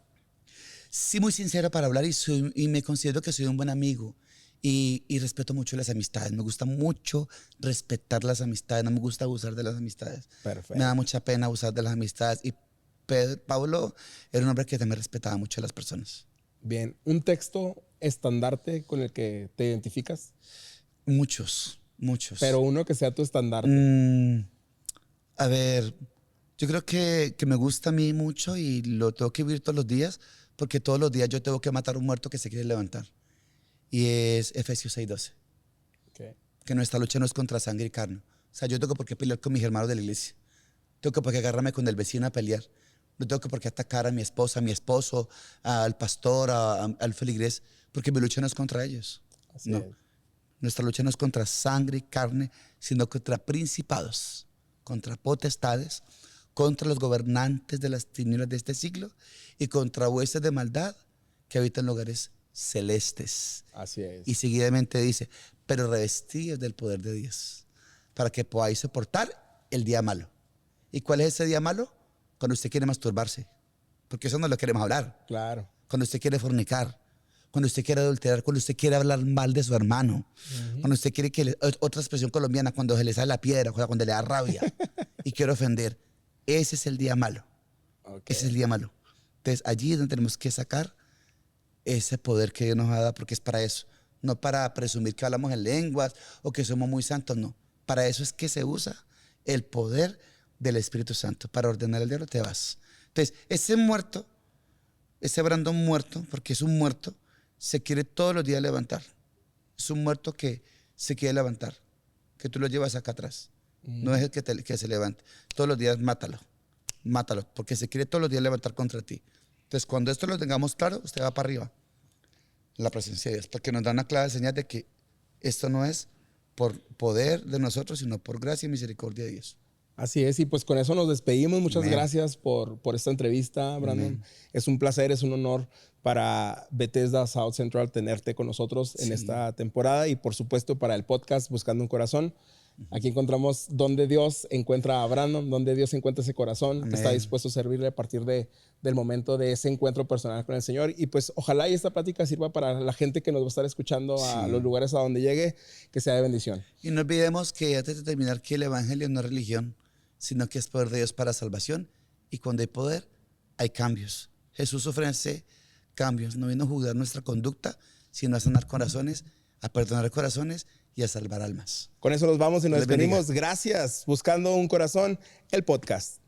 Sí, muy sincero para hablar y me considero que soy un buen amigo y respeto mucho las amistades. Me gusta mucho respetar las amistades, no me gusta abusar de las amistades. Perfecto. Me da mucha pena abusar de las amistades y Pablo era un hombre que también respetaba mucho a las personas. Bien. ¿Un texto estandarte con el que te identificas? Muchos, muchos. Pero uno que sea tu estandarte. A ver, yo creo que me gusta a mí mucho y lo tengo que vivir todos los días porque todos los días yo tengo que matar a un muerto que se quiere levantar. Y es Efesios 6:12. Okay. Que nuestra lucha no es contra sangre y carne. O sea, yo tengo por qué pelear con mis hermanos de la iglesia. Tengo por qué agarrarme con el vecino a pelear. No tengo por qué atacar a mi esposa, a mi esposo, al pastor, al feligrés, porque mi lucha no es contra ellos. Así No. es. Nuestra lucha no es contra sangre y carne, sino contra principados, contra potestades, contra los gobernantes de las tinieblas de este siglo y contra huestes de maldad que habitan en lugares celestes. Así es. Y seguidamente dice, pero revestidos del poder de Dios, para que podáis soportar el día malo. ¿Y cuál es ese día malo? Cuando usted quiere masturbarse, porque eso no lo queremos hablar. Claro. Cuando usted quiere fornicar, cuando usted quiere adulterar, cuando usted quiere hablar mal de su hermano, cuando usted quiere otra expresión colombiana, cuando se le sale la piedra, cuando le da rabia y quiere ofender. Ese es el día malo. Okay. Ese es el día malo. Entonces allí es donde tenemos que sacar ese poder que Dios nos ha dado, porque es para eso. No para presumir que hablamos en lenguas o que somos muy santos, no. Para eso es que se usa el poder del Espíritu Santo, para ordenar el diablo, te vas. Entonces, ese muerto, ese Brandon muerto, porque es un muerto, se quiere todos los días levantar. Es un muerto que se quiere levantar, que tú lo llevas acá atrás. No es el que se levante. Todos los días mátalo, porque se quiere todos los días levantar contra ti. Entonces, cuando esto lo tengamos claro, usted va para arriba, en la presencia de Dios, porque nos da una clara señal de que esto no es por poder de nosotros, sino por gracia y misericordia de Dios. Así es, y pues con eso nos despedimos. Muchas Amén. gracias por esta entrevista, Brandon. Amén. Es un placer, es un honor para Bethesda South Central tenerte con nosotros en Sí. esta temporada y por supuesto para el podcast Buscando un Corazón. Aquí encontramos donde Dios encuentra a Brandon, donde Dios encuentra ese corazón Amén. que está dispuesto a servirle a partir del momento de ese encuentro personal con el Señor. Y pues ojalá y esta plática sirva para la gente que nos va a estar escuchando a Sí. los lugares a donde llegue, que sea de bendición. Y no olvidemos que antes de terminar que el evangelio no es religión, sino que es poder de Dios para salvación. Y cuando hay poder, hay cambios. Jesús ofrece cambios. No vino a juzgar nuestra conducta, sino a sanar corazones, a perdonar corazones y a salvar almas. Con eso nos vamos y nos Dios les bendiga. despedimos. Gracias. Buscando un Corazón, el podcast.